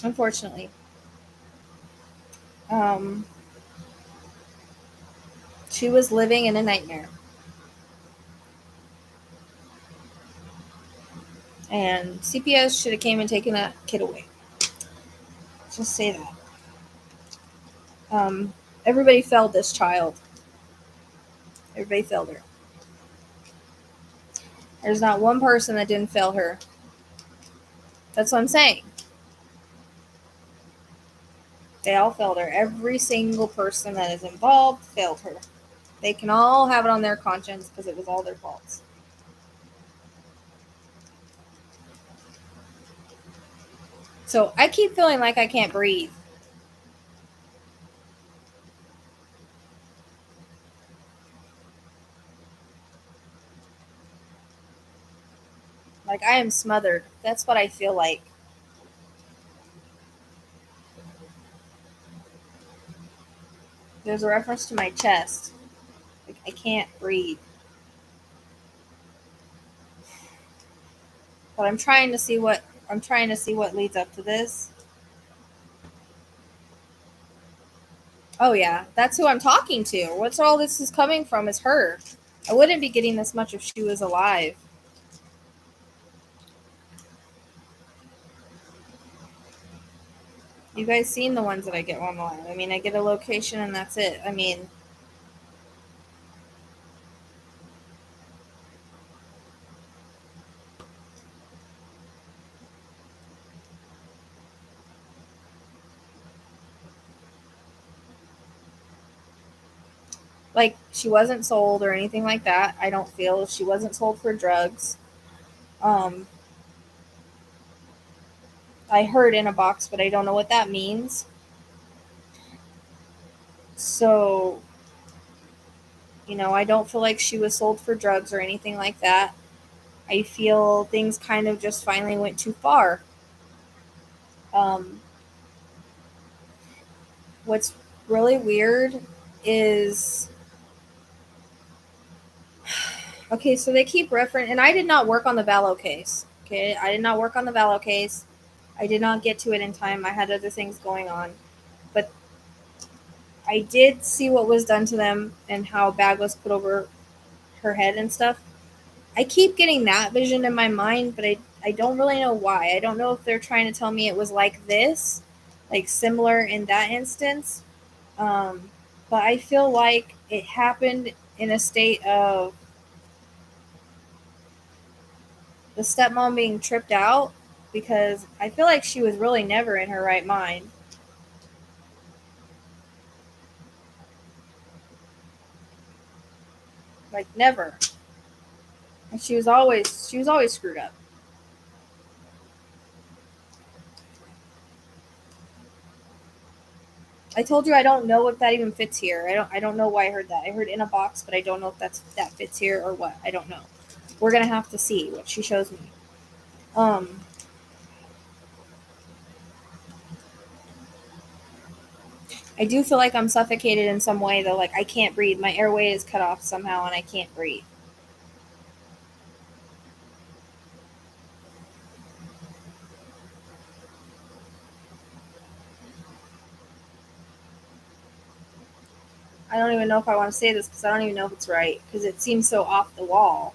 unfortunately. Um, she was living in a nightmare. And CPS should have came and taken that kid away. Just say that. Everybody failed this child. Everybody failed her. There's not one person that didn't fail her. That's what I'm saying. They all failed her. Every single person that is involved failed her. They can all have it on their conscience because it was all their faults. So I keep feeling like I can't breathe. Like I am smothered. That's what I feel like. There's a reference to my chest. Like I can't breathe. But I'm trying to see what leads up to this. Oh yeah, that's who I'm talking to. What's all this is coming from is her. I wouldn't be getting this much if she was alive. You guys seen the ones that I get online. I mean, I get a location and that's it. I mean, like she wasn't sold or anything like that. I don't feel she wasn't sold for drugs. I heard in a box, but I don't know what that means. So, I don't feel like she was sold for drugs or anything like that. I feel things kind of just finally went too far. What's really weird is, okay, so they keep referencing, and I did not work on the Vallow case. Okay, I did not work on the Vallow case. I did not get to it in time. I had other things going on. But I did see what was done to them and how a bag was put over her head and stuff. I keep getting that vision in my mind, but I don't really know why. I don't know if they're trying to tell me it was like this, like similar in that instance. But I feel like it happened in a state of the stepmom being tripped out, because I feel like she was really never in her right mind. Like never. And she was always screwed up. I told you I don't know if that even fits here. I don't know why I heard that. I heard in a box, but I don't know if that fits here or what. I don't know. We're gonna have to see what she shows me. I do feel like I'm suffocated in some way, though. Like, I can't breathe. My airway is cut off somehow, and I can't breathe. I don't even know if I want to say this because I don't even know if it's right because it seems so off the wall.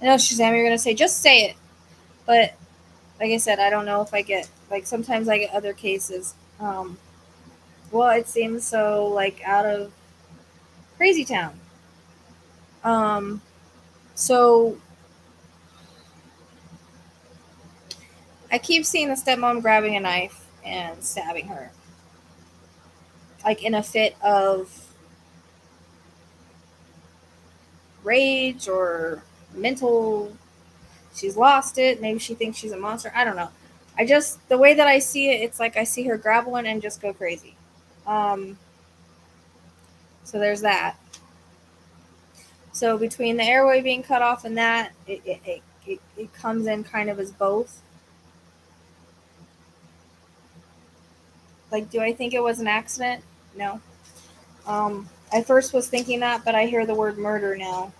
I know, Shazam, you're going to say, just say it. But like I said, I don't know if I get, like, sometimes I get other cases. Well, it seems so, like, out of Crazy Town. So I keep seeing the stepmom grabbing a knife and stabbing her. Like, in a fit of rage or mental, she's lost it. Maybe she thinks she's a monster. I don't know. The way that I see it, it's like I see her grab one and just go crazy. So there's that. So between the airway being cut off and that, it comes in kind of as both. Like, do I think it was an accident? No. I first was thinking that, but I hear the word murder now.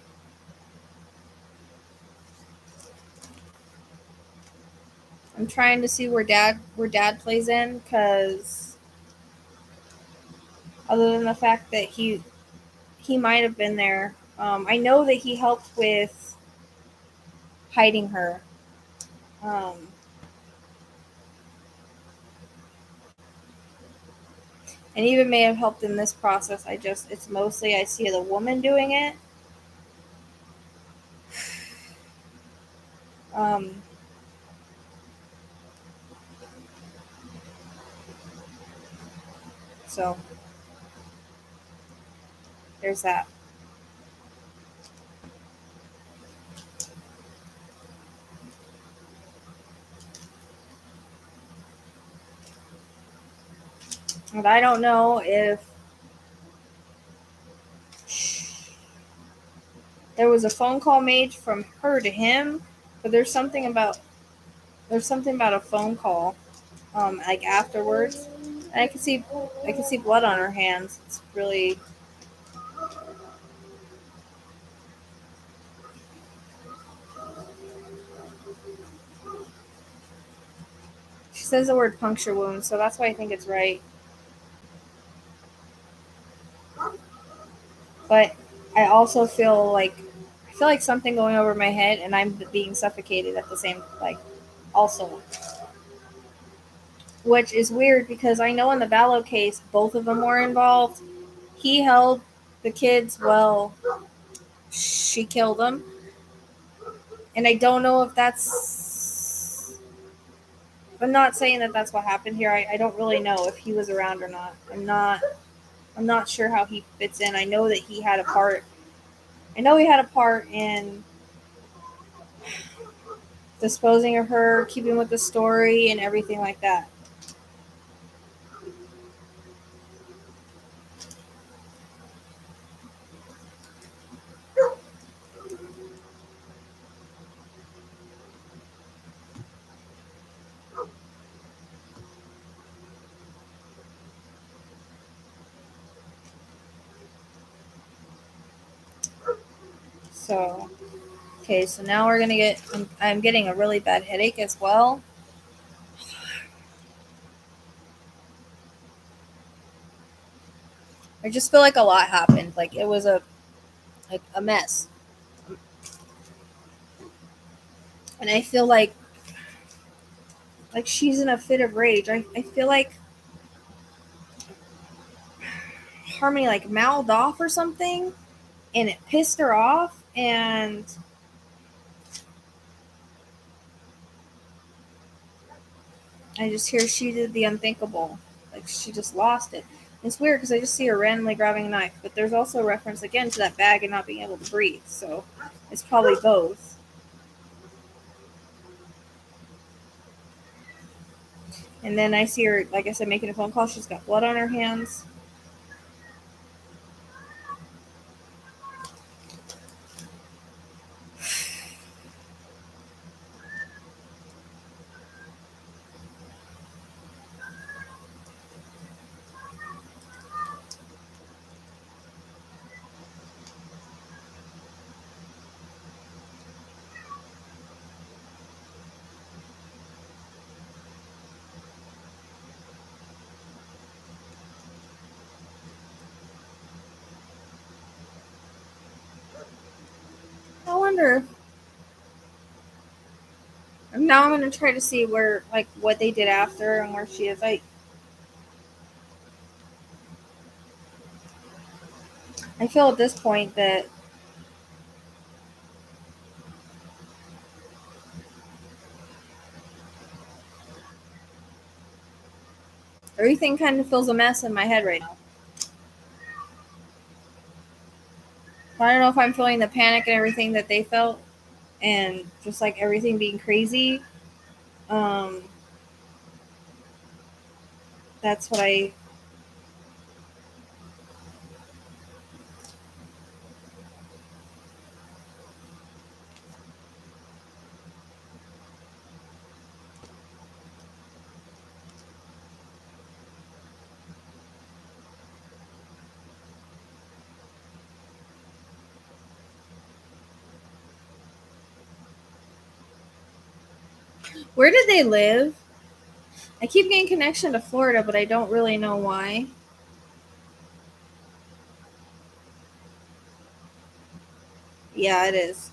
I'm trying to see where dad plays in, because other than the fact that he might have been there, I know that he helped with hiding her. And even may have helped in this process. It's mostly I see the woman doing it. So there's that. And I don't know if there was a phone call made from her to him, but there's something about a phone call, like afterwards. And I can see blood on her hands. It's really. She says the word puncture wound, so that's why I think it's right. But I also feel like something going over my head, and I'm being suffocated at the same, like, also. Which is weird because I know in the Vallow case, both of them were involved. He held the kids while she killed them. And I don't know if that's. I'm not saying that that's what happened here. I don't really know if he was around or not. I'm not sure how he fits in. I know that he had a part. I know he had a part in disposing of her, keeping with the story, and everything like that. So, okay, so now we're gonna get. I'm getting a really bad headache as well. I just feel like a lot happened. Like, it was a mess. And I feel like she's in a fit of rage. I feel like Harmony, like, mouthed off or something, and it pissed her off, and I just hear she did the unthinkable. Like, she just lost it. It's weird because I just see her randomly grabbing a knife, but there's also a reference again to that bag and not being able to breathe, so it's probably both. And then I see her, like I said, making a phone call. She's got blood on her hands. wonder. Now I'm going to try to see where, like, what they did after and where she is. I feel at this point that everything kind of feels a mess in my head right now. I don't know if I'm feeling the panic and everything that they felt, and just like everything being crazy. That's what I. Where did they live? I keep getting connection to Florida, but I don't really know why. Yeah, it is.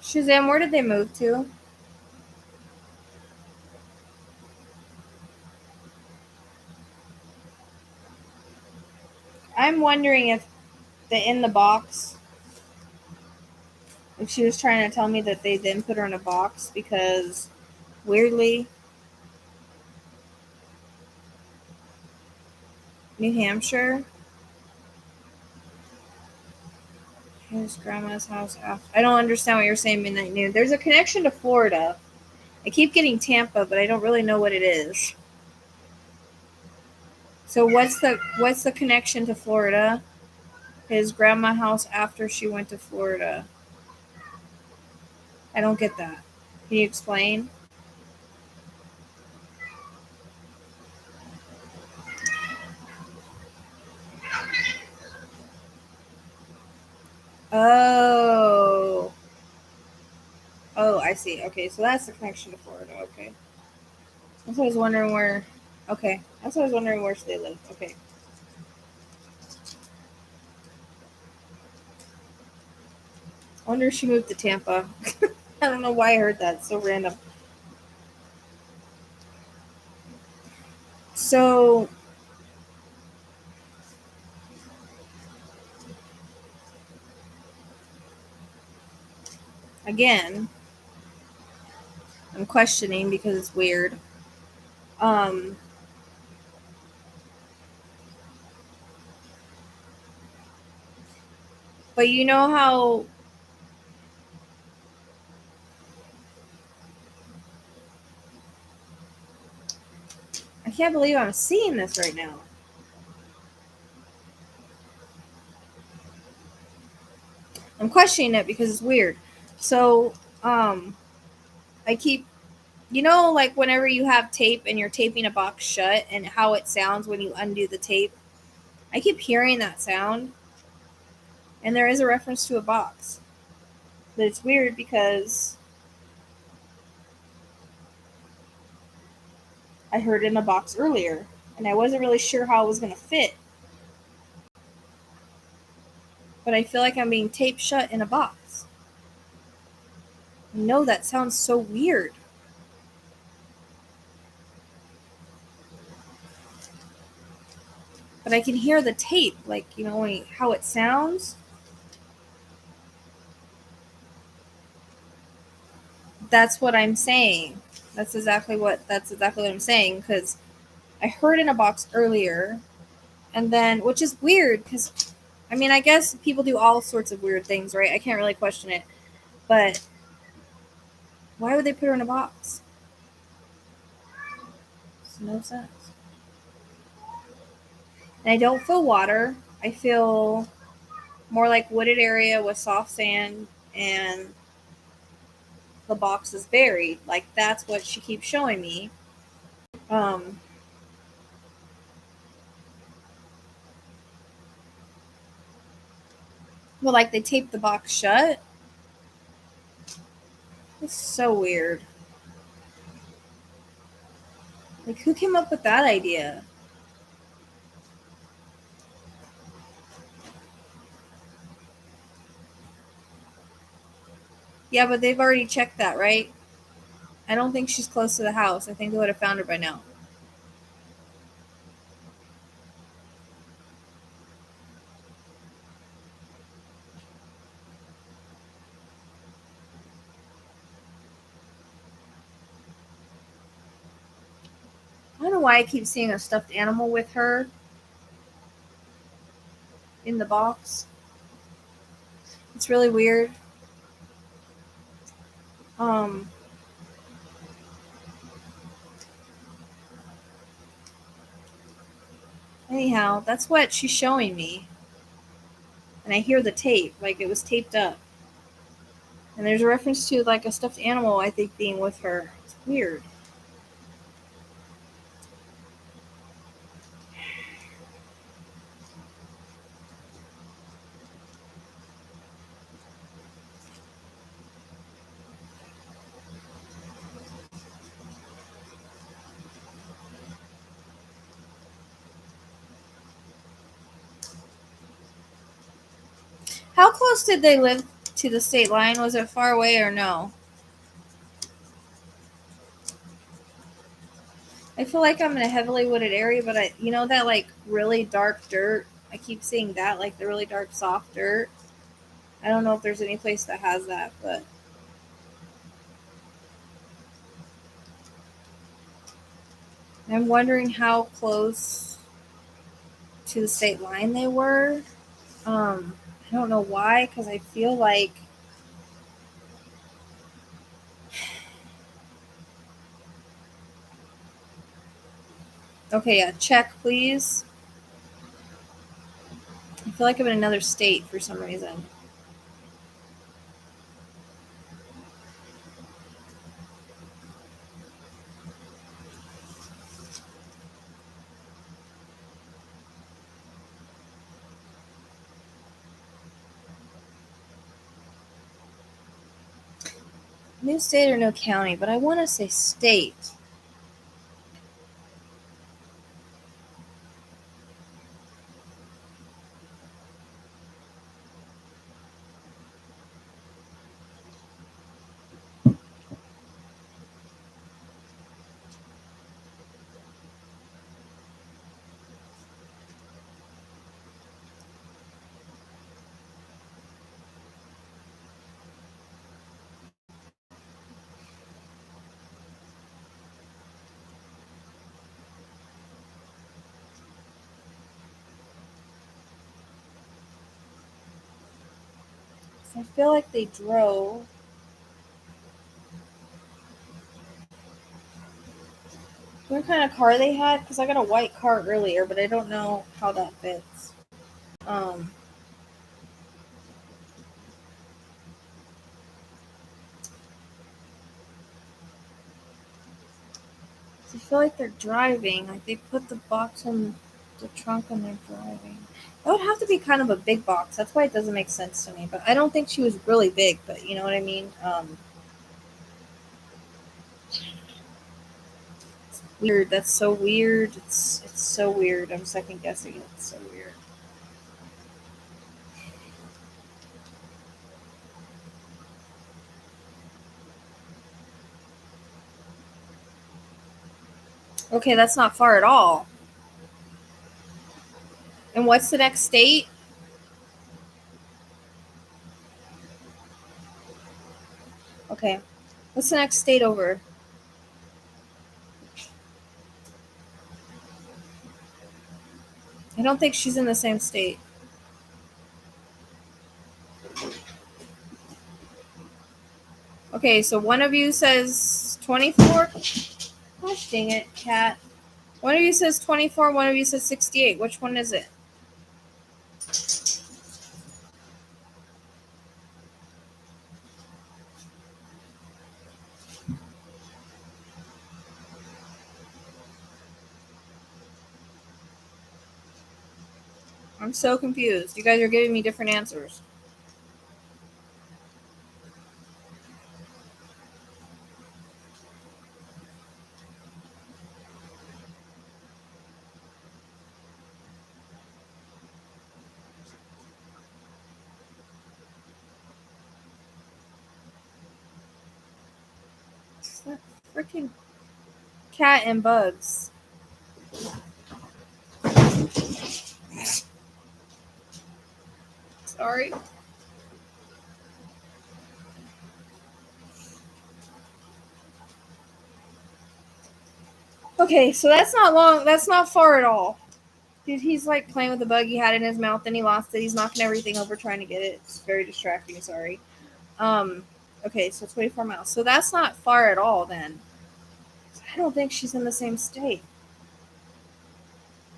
Shazam, where did they move to? I'm wondering if the in the box, if she was trying to tell me that they then put her in a box, because weirdly, New Hampshire, his grandma's house. I don't understand what you're saying, Midnight Noon. There's a connection to Florida. I keep getting Tampa, but I don't really know what it is. So what's the connection to Florida? His grandma house after she went to Florida. I don't get that. Can you explain? Oh. Oh, I see. Okay, so that's the connection to Florida. Okay. That's what I was wondering where. Okay. That's what I was wondering where they live. Okay. I wonder if she moved to Tampa. I don't know why I heard that. It's so random. So, again, I'm questioning because it's weird. But you know how I can't believe I'm seeing this right now. I'm questioning it because it's weird. So, I keep, like whenever you have tape and you're taping a box shut and how it sounds when you undo the tape, I keep hearing that sound. And there is a reference to a box. But it's weird because I heard it in a box earlier and I wasn't really sure how it was going to fit. But I feel like I'm being taped shut in a box. No, that sounds so weird. But I can hear the tape, like, how it sounds. That's what I'm saying. That's exactly what I'm saying, because I heard in a box earlier, and then, which is weird, because, I guess people do all sorts of weird things, right? I can't really question it. But why would they put her in a box? Makes no sense. And I don't feel water. I feel more like wooded area with soft sand, and the box is buried. Like, that's what she keeps showing me. Um, Well, like they taped the box shut? It's so weird. Like, who came up with that idea? Yeah, but they've already checked that, right? I don't think she's close to the house. I think they would have found her by now. I don't know why I keep seeing a stuffed animal with her in the box. It's really weird. Um, Anyhow, that's what she's showing me. And I hear the tape, like it was taped up. And there's a reference to like a stuffed animal, I think, being with her. It's weird. How close did they live to the state line? Was it far away or no? I feel like I'm in a heavily wooded area, but you know that like really dark dirt? I keep seeing that, like the really dark soft dirt. I don't know if there's any place that has that, but I'm wondering how close to the state line they were. I don't know why, because I feel like okay, yeah, check please. I feel like I'm in another state for some reason. New state or no county, but I want to say state. I feel like they drove. What kind of car they had? Because I got a white car earlier, but I don't know how that fits. Um, I feel like they're driving. Like they put the box in the trunk and they're driving. That would have to be kind of a big box. That's why it doesn't make sense to me. But I don't think she was really big. But you know what I mean? Weird. That's so weird. It's so weird. I'm second guessing it. It's so weird. Okay, that's not far at all. And what's the next state? Okay. What's the next state over? I don't think she's in the same state. Okay, so one of you says 24. Gosh dang it, cat. One of you says 24, one of you says 68. Which one is it? I'm so confused. You guys are giving me different answers. That freaking cat and bugs. Sorry. Okay, so that's not long. That's not far at all. Dude, he's like playing with the bug he had in his mouth, and he lost it. He's knocking everything over trying to get it. It's very distracting. Sorry. Okay, so 24 miles. So that's not far at all. Then I don't think she's in the same state.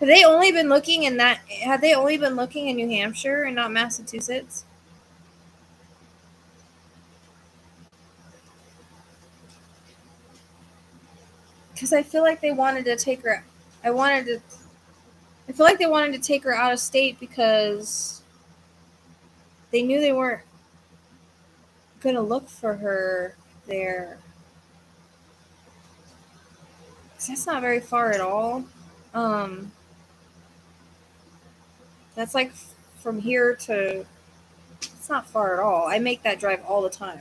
Have they only been looking in that? Have they only been looking in New Hampshire and not Massachusetts? Because I feel like they wanted to take her. I feel like they wanted to take her out of state because they knew they weren't gonna look for her there. Because that's not very far at all. That's like from here to. It's not far at all. I make that drive all the time.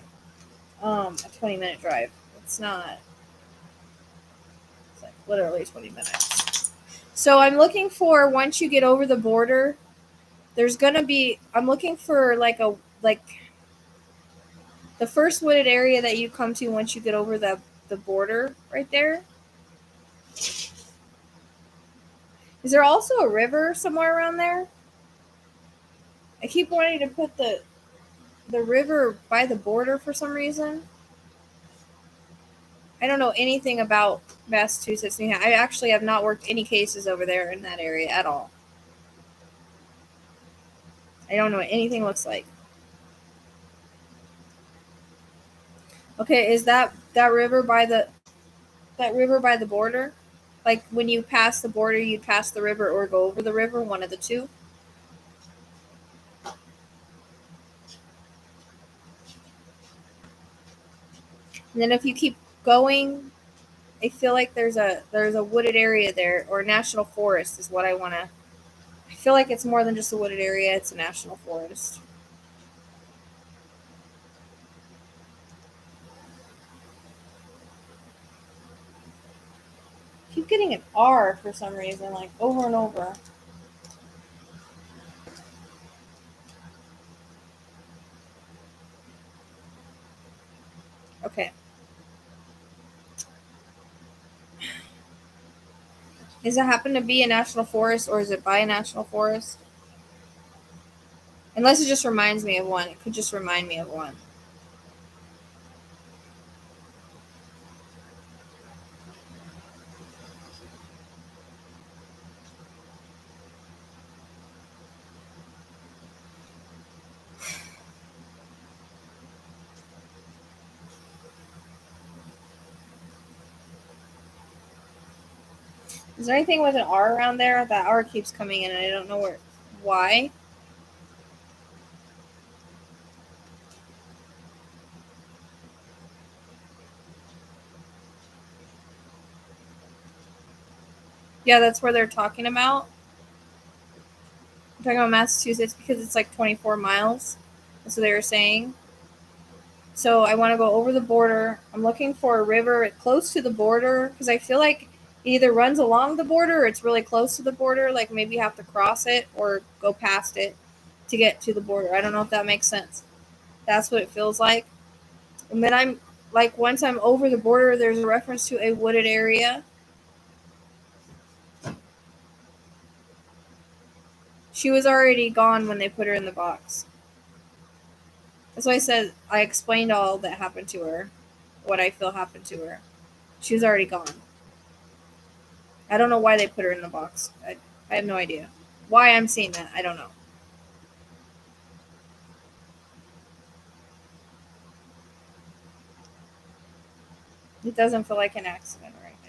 A 20-minute drive. It's not. It's like literally 20 minutes. So I'm looking for, once you get over the border, there's gonna be. I'm looking for like the first wooded area that you come to once you get over the border right there. Is there also a river somewhere around there? I keep wanting to put the river by the border for some reason. I don't know anything about Massachusetts. I actually have not worked any cases over there in that area at all. I don't know what anything looks like. Okay, is that river by the border? Like when you pass the border, you pass the river or go over the river, one of the two. And then if you keep going, I feel like there's a wooded area there, or national forest is what I want to. I feel like it's more than just a wooded area; it's a national forest. I keep getting an R for some reason, like over and over. Okay. Does it happen to be a national forest, or is it by a national forest? Unless it just reminds me of one. It could just remind me of one. Is there anything with an R around there? That R keeps coming in, and I don't know why. Yeah, that's where they're talking about. I'm talking about Massachusetts because it's like 24 miles. That's what they were saying. So I want to go over the border. I'm looking for a river close to the border because I feel like it either runs along the border or it's really close to the border. Like maybe you have to cross it or go past it to get to the border. I don't know if that makes sense. That's what it feels like. And then I'm like, once I'm over the border, there's a reference to a wooded area. She was already gone when they put her in the box. That's why I said I explained all that happened to her, what I feel happened to her. She was already gone. I don't know why they put her in the box. I have no idea. Why I'm seeing that, I don't know. It doesn't feel like an accident or anything.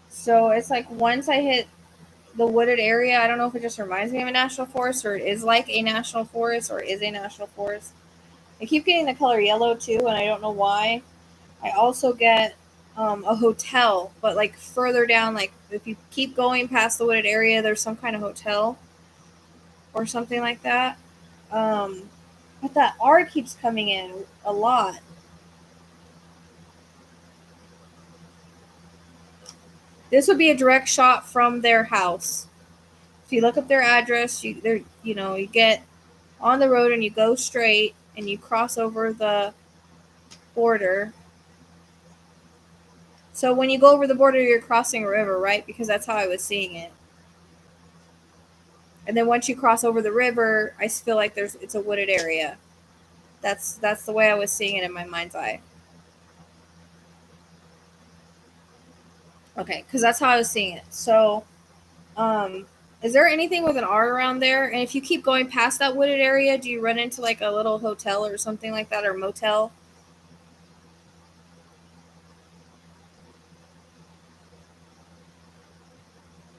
So it's like once I hit the wooded area. I don't know if it just reminds me of a national forest or it is like a national forest or is a national forest. I keep getting the color yellow too, and I don't know why. I also get a hotel, but like further down, like if you keep going past the wooded area, there's some kind of hotel or something like that. But that R keeps coming in a lot. This would be a direct shot from their house. If you look up their address, you get on the road and you go straight and you cross over the border. So when you go over the border, you're crossing a river, right? Because that's how I was seeing it. And then once you cross over the river, I feel like it's a wooded area. That's the way I was seeing it in my mind's eye. Okay, because that's how I was seeing it. So, is there anything with an R around there? And if you keep going past that wooded area, do you run into like a little hotel or something like that, or motel?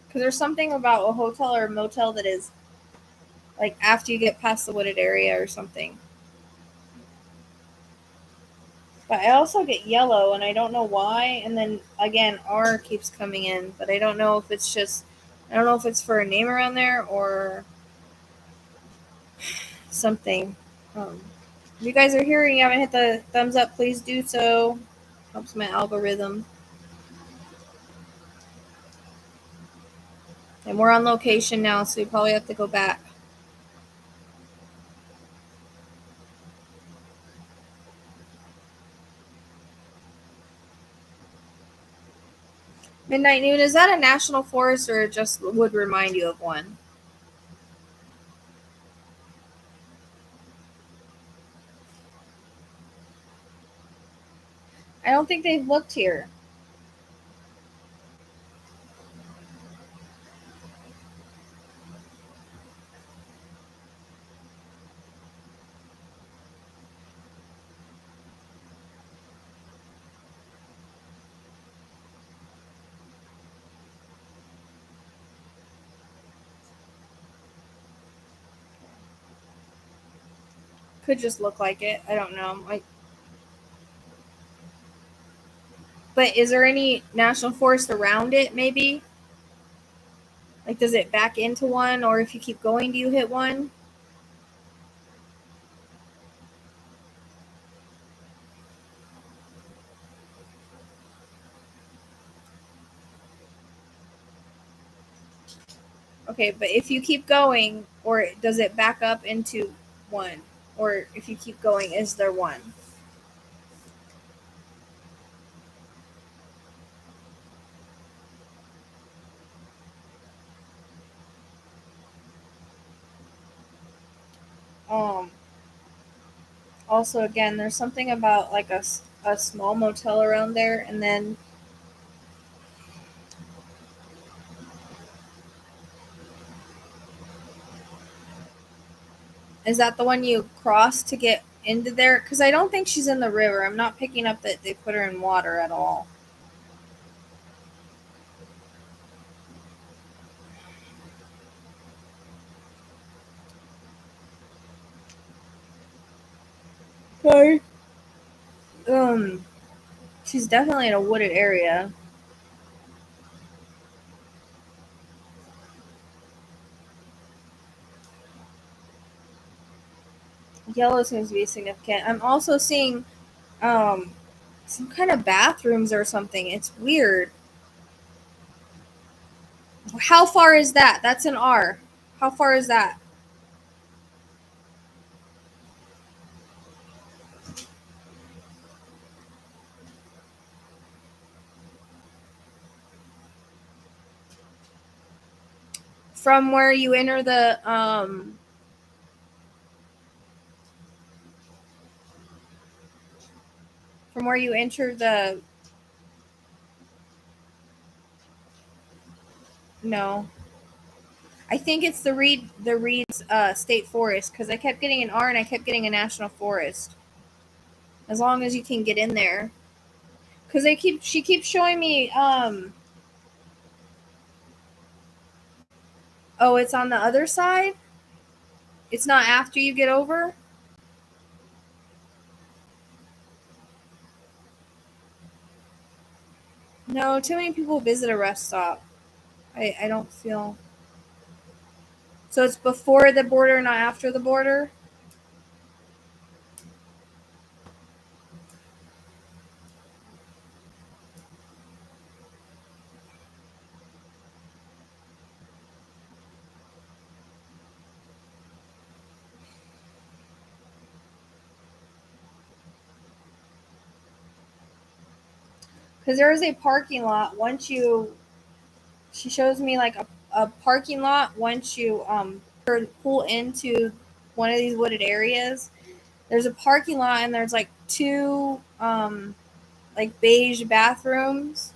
Because there's something about a hotel or a motel that is like after you get past the wooded area or something. But I also get yellow, and I don't know why. And then again, R keeps coming in, but I don't know if it's just, I don't know if it's for a name around there or something. If you guys are here and you haven't hit the thumbs up, please do so. Helps my algorithm. And we're on location now, so we probably have to go back. Midnight Noon, is that a national forest or it just would remind you of one? I don't think they've looked here. Could just look like it. I don't know. But is there any national forest around it, maybe? Like, does it back into one, or if you keep going, do you hit one? Okay, but if you keep going, or does it back up into one? Or if you keep going, is there one? Um, Also, again, there's something about like a small motel around there, and then is that the one you cross to get into there? Because I don't think she's in the river. I'm not picking up that they put her in water at all. Okay. Um, she's definitely in a wooded area. Yellow seems to be significant. I'm also seeing um some kind of bathrooms or something. It's weird. How far is that? That's an R. How far is that? From where you enter from where you enter the no. I think it's the Reed's state forest because I kept getting an R and I kept getting a national forest. As long as you can get in there, because she keeps showing me Oh, it's on the other side? It's not after you get over? No, too many people visit a rest stop. I don't feel. So it's before the border, not after the border? Because there is a parking lot once you. She shows me like a parking lot once you pull into one of these wooded areas. There's a parking lot and there's like two like beige bathrooms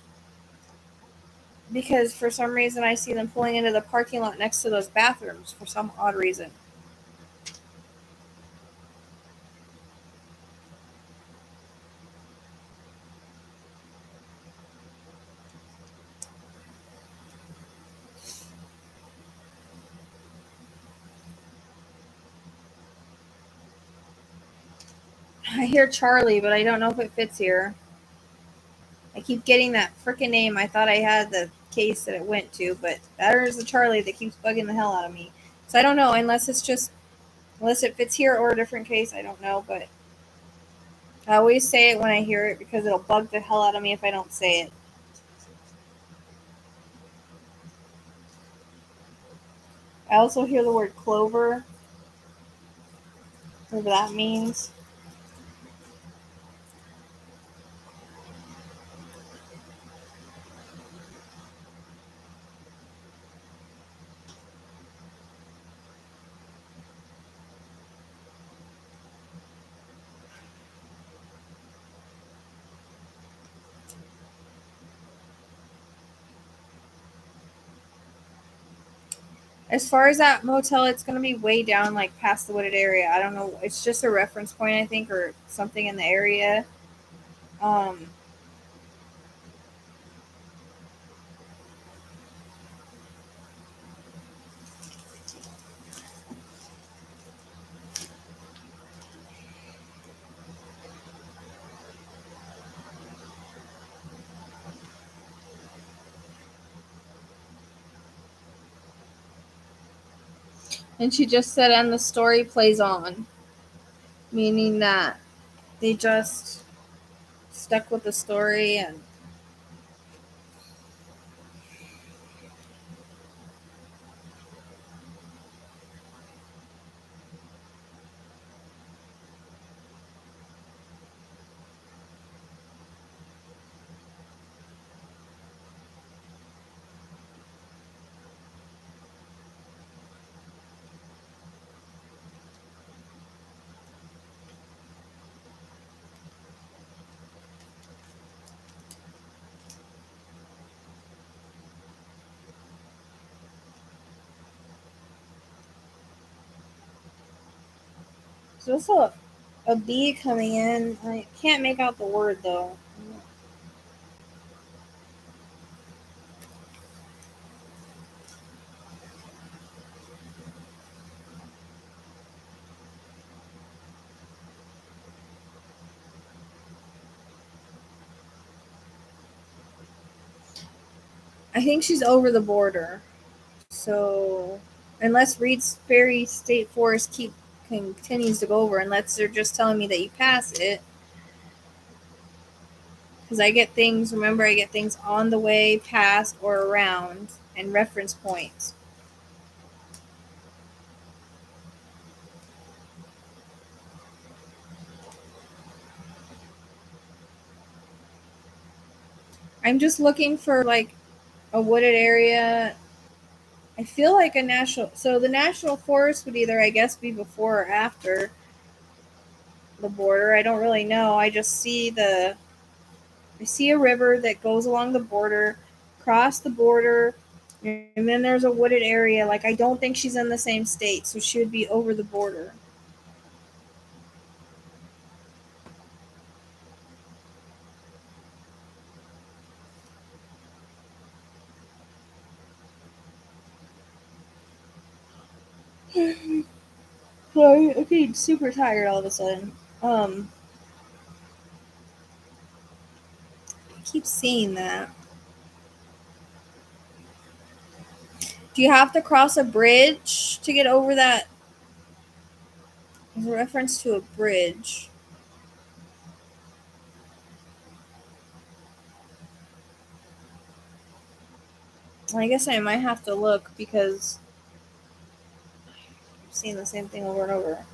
because for some reason I see them pulling into the parking lot next to those bathrooms for some odd reason. I hear Charlie, but I don't know if it fits here. I keep getting that freaking name. I thought I had the case that it went to, but that is the Charlie that keeps bugging the hell out of me. So I don't know unless it fits here or a different case. I don't know, but I always say it when I hear it because it'll bug the hell out of me if I don't say it. I also hear the word clover, whatever that means. As far as that motel, it's going to be way down, like past the wooded area. I don't know. It's just a reference point, I think, or something in the area. Um, and she just said, and the story plays on, meaning that they just stuck with the story there's also a bee coming in. I can't make out the word though. I think she's over the border. So unless Reed's Ferry State Forest continues to go over, unless they're just telling me that you pass it, because I get things. Remember, I get things on the way, past, or around, and reference points. I'm just looking for like a wooded area. I feel like a national. So the national forest would either, I guess, be before or after the border. I don't really know. I just see I see a river that goes along the border, cross the border, and then there's a wooded area. Like I don't think she's in the same state, so she would be over the border. Sorry, I'm getting super tired all of a sudden. I keep seeing that. Do you have to cross a bridge to get over that? There's a reference to a bridge. I guess I might have to look because I'm seeing the same thing over and over.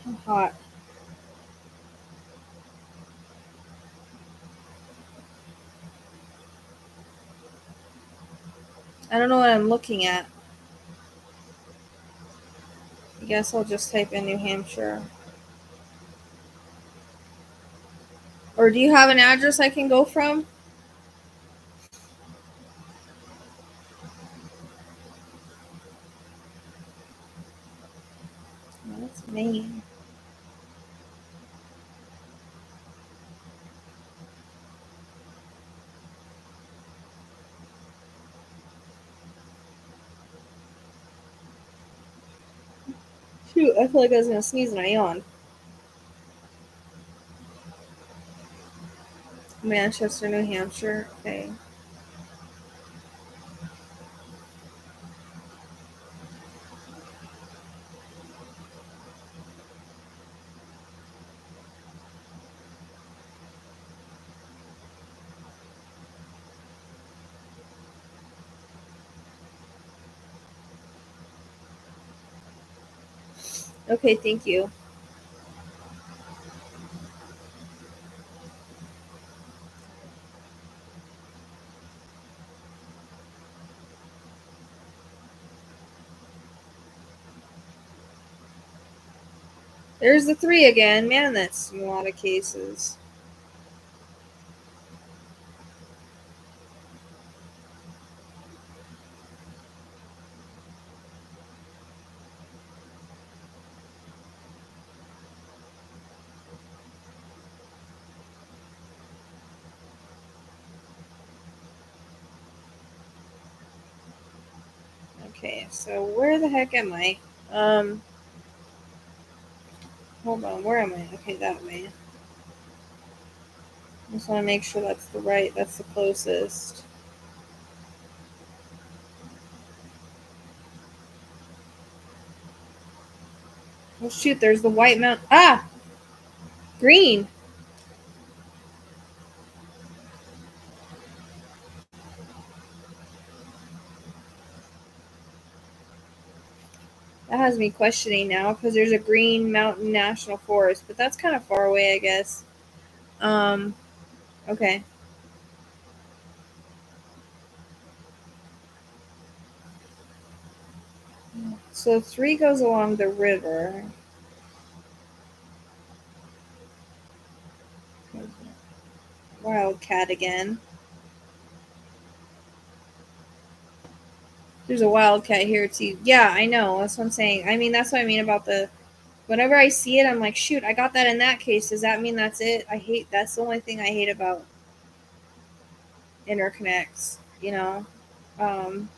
I'm hot. I don't know what I'm looking at. I guess I'll just type in New Hampshire. Or do you have an address I can go from? No, that's Maine. Shoot, I feel like I was going to sneeze and I yawned. Manchester, New Hampshire. Okay. Okay, thank you. There's the 3 again. Man, that's a lot of cases. Okay, so where the heck am I? Hold on, where am I? Okay, that way. I just want to make sure that's that's the closest. Oh shoot, there's the White Mountain. Ah! Green! That has me questioning now because there's a Green Mountain National Forest, but that's kind of far away, I guess. Okay. So 3 goes along the river. Wildcat again. There's a wildcat here too. Yeah, I know. That's what I'm saying. I mean, that's what I mean about the. Whenever I see it, I'm like, shoot, I got that in that case. Does that mean that's it? That's the only thing I hate about interconnects, you know? Um,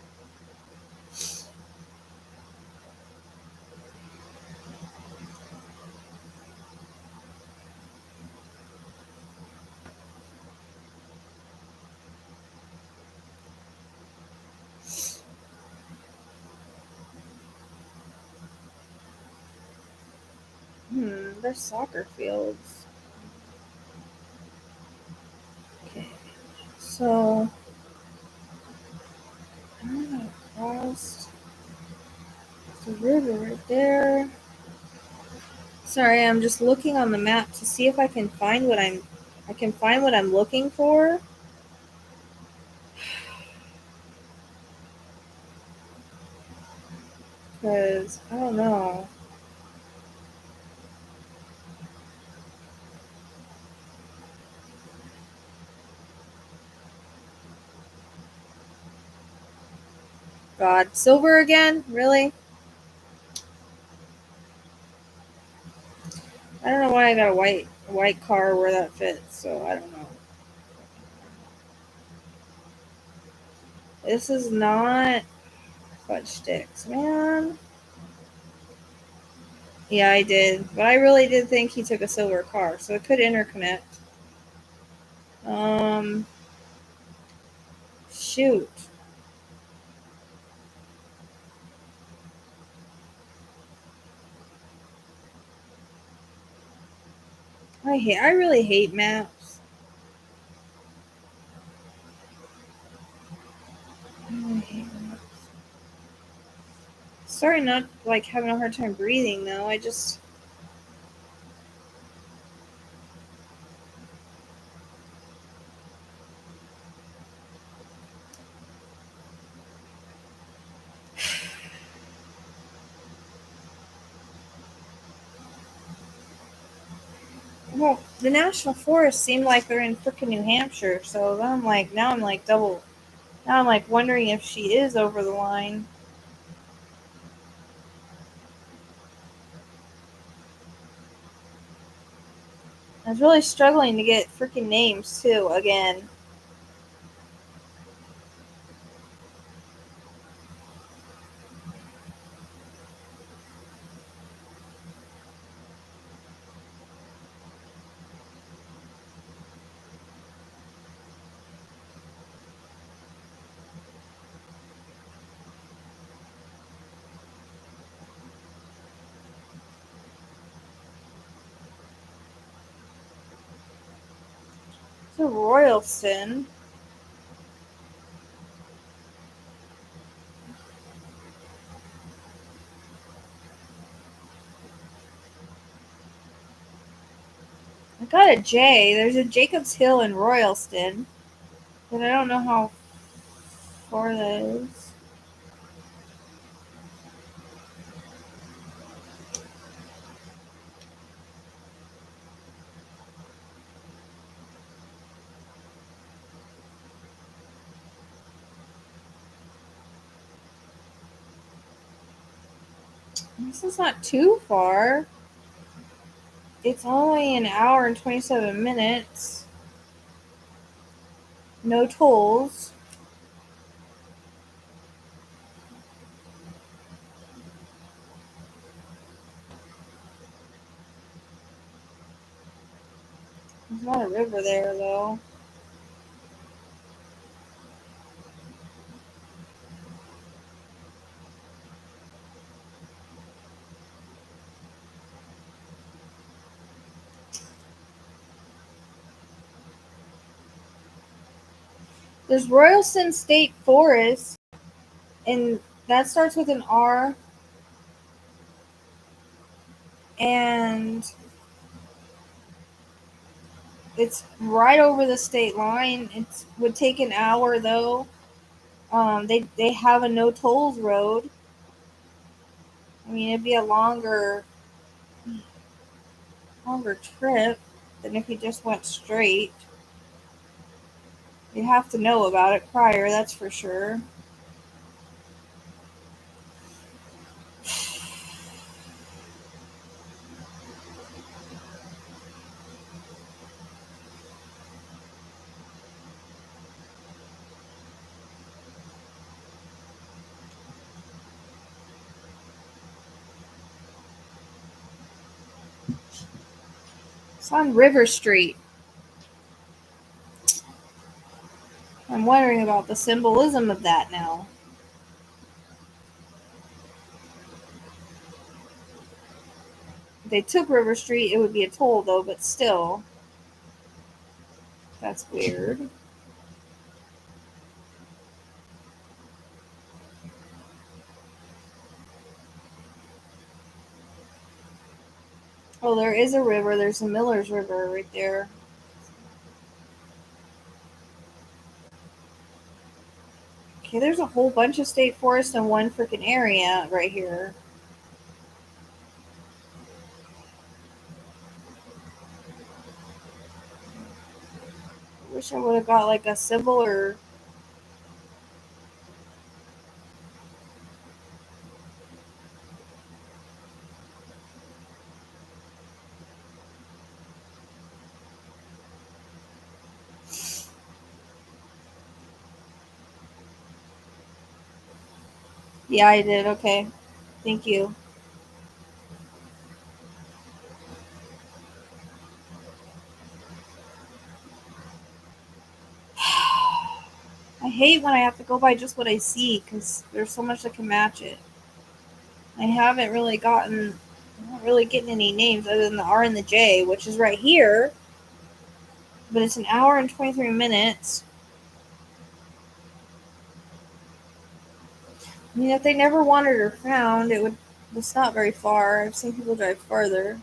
there's soccer fields. Okay, so I'm gonna cross the river right there. Sorry, I'm just looking on the map to see if I can find what I'm looking for. Because I don't know. God, silver again? Really? I don't know why I got a white car where that fits, so I don't know. This is not fudge sticks, man. Yeah, I did. But I really did think he took a silver car, so it could interconnect. Shoot. I really hate maps. I really hate maps. Sorry, not like having a hard time breathing though. I just well, the national forests seem like they're in frickin' New Hampshire, so then I'm like wondering if she is over the line. I was really struggling to get freaking names too again. It's a Royalston. I got a J. There's a Jacobs Hill in Royalston, but I don't know how far that is. This is not too far. It's only an hour and 27 minutes. No tolls. There's not a river there, though. There's Royalston State Forest, and that starts with an R. And it's right over the state line. It would take an hour, though. They have a no tolls road. I mean, it'd be a longer trip than if you just went straight. You have to know about it prior, that's for sure. It's on River Street. I'm wondering about the symbolism of that now. If they took River Street, it would be a toll, though, but still. That's weird. Oh, there is a river. There's a Miller's River right there. Okay, there's a whole bunch of state forest in one freaking area right here. I wish I would have got like a symbol or. Yeah, I did. Okay. Thank you. I hate when I have to go by just what I see because there's so much that can match it. I haven't really gotten, I'm not really getting any names other than the R and the J, which is right here, but it's an hour and 23 minutes. I mean, if they never wanted or found, it would. It's not very far. I've seen people drive farther.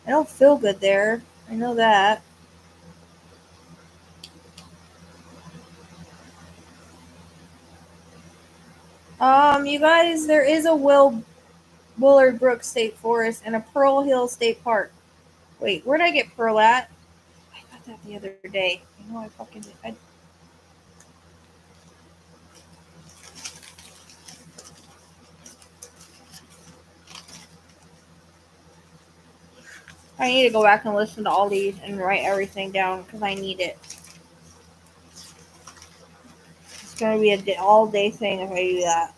I don't feel good there. I know that. You guys, there is a Willard Brook State Forest and a Pearl Hill State Park. Wait, where'd I get Pearl at? I got that the other day. I know I fucking did. I need to go back and listen to all these and write everything down because I need it. It's gonna be a all day thing if I do that.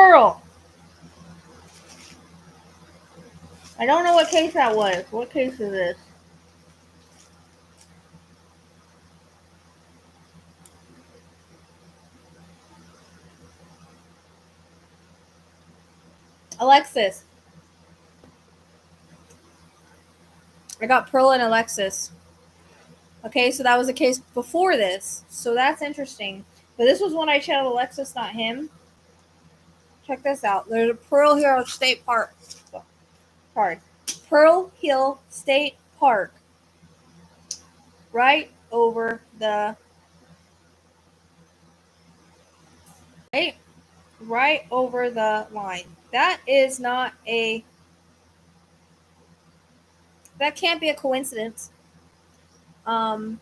Pearl. I don't know what case that was. What case is this? Alexis. I got Pearl and Alexis. Okay, so that was a case before this. So that's interesting. But this was when I channeled Alexis, not him. Check this out. There's a Pearl Hill State Park. Sorry. Pearl Hill State Park. Right over the right over the line. That is not a that can't be a coincidence. Um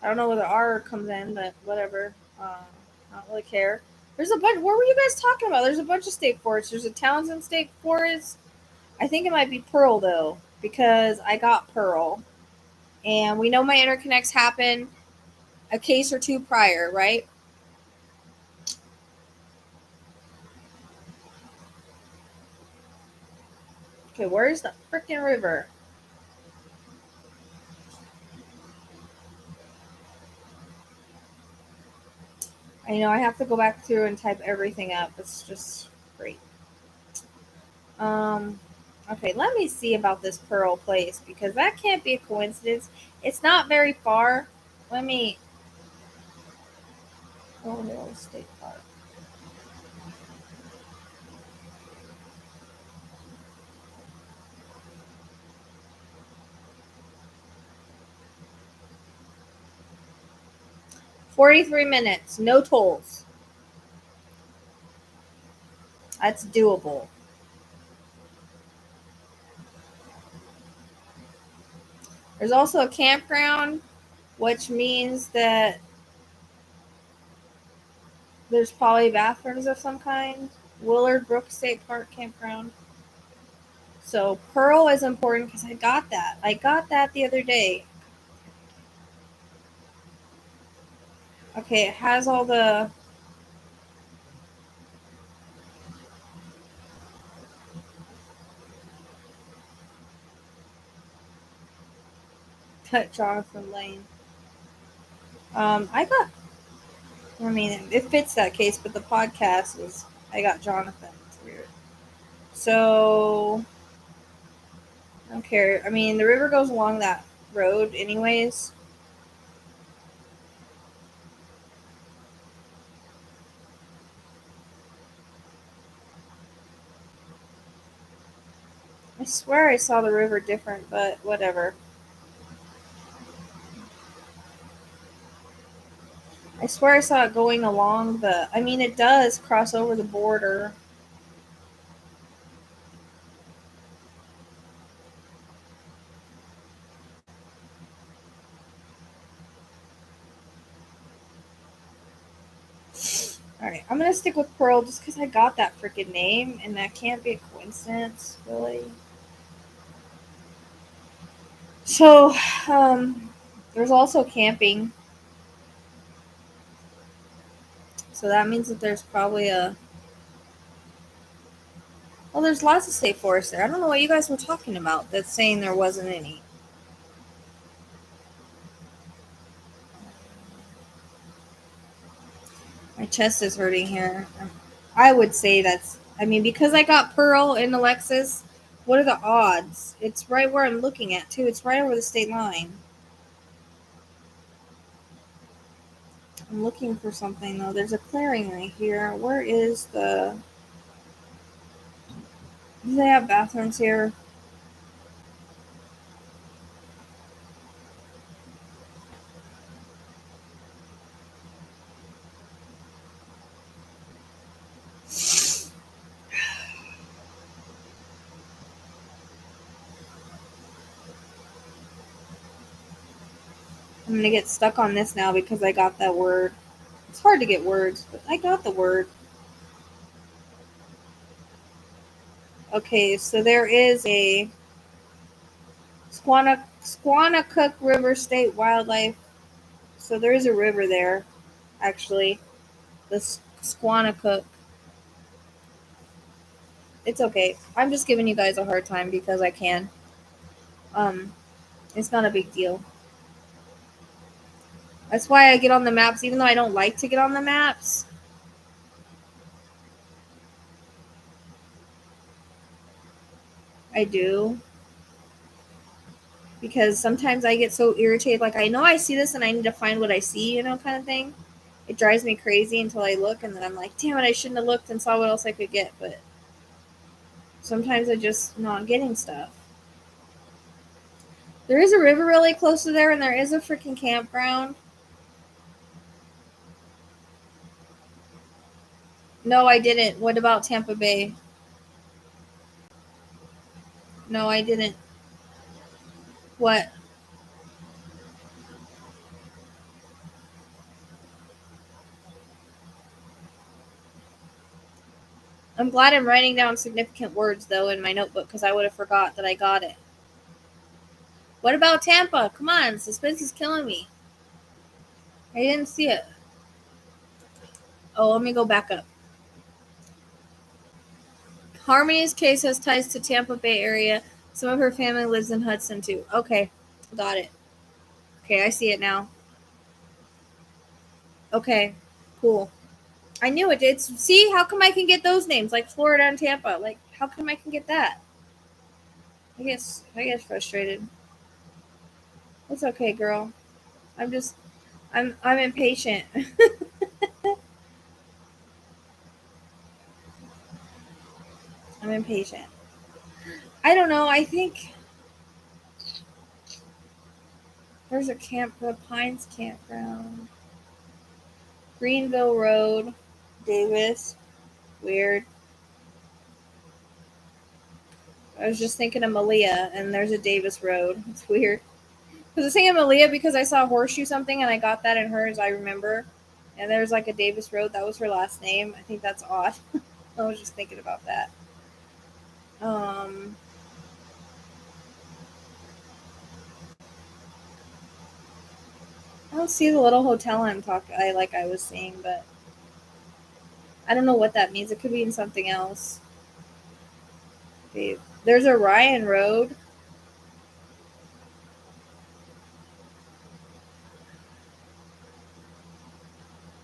I don't know where the R comes in, but whatever. I don't really care. There's a bunch. What were you guys talking about? There's a bunch of state forests. There's a Townsend State Forest. I think it might be Pearl though, because I got Pearl, and we know my interconnects happen a case or two prior, right? Okay, where's the freaking river? I know I have to go back through and type everything up. It's just great. Um, okay, let me see about this Pearl place because that can't be a coincidence. It's not very far. Let me. Oh, no, State Park. 43 minutes, no tolls. That's doable. There's also a campground, which means that there's probably bathrooms of some kind. Willard Brook State Park campground. So Pearl is important because I got that. I got that the other day. Okay, it has all the Jonathan Lane. I got. I mean, it fits that case, but the podcast is. I got Jonathan. It's weird. So I don't care. I mean, the river goes along that road, anyways. I swear I saw the river different, but whatever. I swear I saw it going along the. I mean, it does cross over the border. Alright, I'm gonna stick with Pearl just because I got that freaking name, and that can't be a coincidence, really. So, there's also camping. So that means that there's probably well, there's lots of state forests there. I don't know what you guys were talking about that's saying there wasn't any. My chest is hurting here. I would say because I got Pearl and Alexis, what are the odds? It's right where I'm looking at, too. It's right over the state line. I'm looking for something, though. There's a clearing right here. Where is the... Do they have bathrooms here? I'm going to get stuck on this now because I got that word. It's hard to get words, but I got the word. Okay, so there is a Squannacook River State Wildlife. So there is a river there, actually. The Squannacook. It's okay. I'm just giving you guys a hard time because I can. It's not a big deal. That's why I get on the maps, even though I don't like to get on the maps. I do. Because sometimes I get so irritated. Like, I know I see this and I need to find what I see, kind of thing. It drives me crazy until I look and then I'm like, damn it, I shouldn't have looked and saw what else I could get. But sometimes I just not getting stuff. There is a river really close to there and there is a freaking campground. No, I didn't. What about Tampa Bay? No, I didn't. What? I'm glad I'm writing down significant words, though, in my notebook because I would have forgot that I got it. What about Tampa? Come on, suspense is killing me. I didn't see it. Oh, let me go back up. Harmony's case has ties to Tampa Bay area. Some of her family lives in Hudson, too. Okay, got it. Okay, I see it now. Okay, cool. I knew it. See, how come I can get those names? Like Florida and Tampa. Like, how come I can get that? I get frustrated. It's okay, girl. I'm impatient. I'm impatient. I don't know. I think there's the Pines campground. Greenville Road, Davis. Weird. I was just thinking of Malia, and there's a Davis Road. It's weird. I was thinking of Malia because I saw Horseshoe something, and I got that in hers, I remember. And there's like a Davis Road. That was her last name. I think that's odd. I was just thinking about that. I don't see the little hotel I was seeing, but I don't know what that means. It could mean something else. Okay. There's a Ryan Road.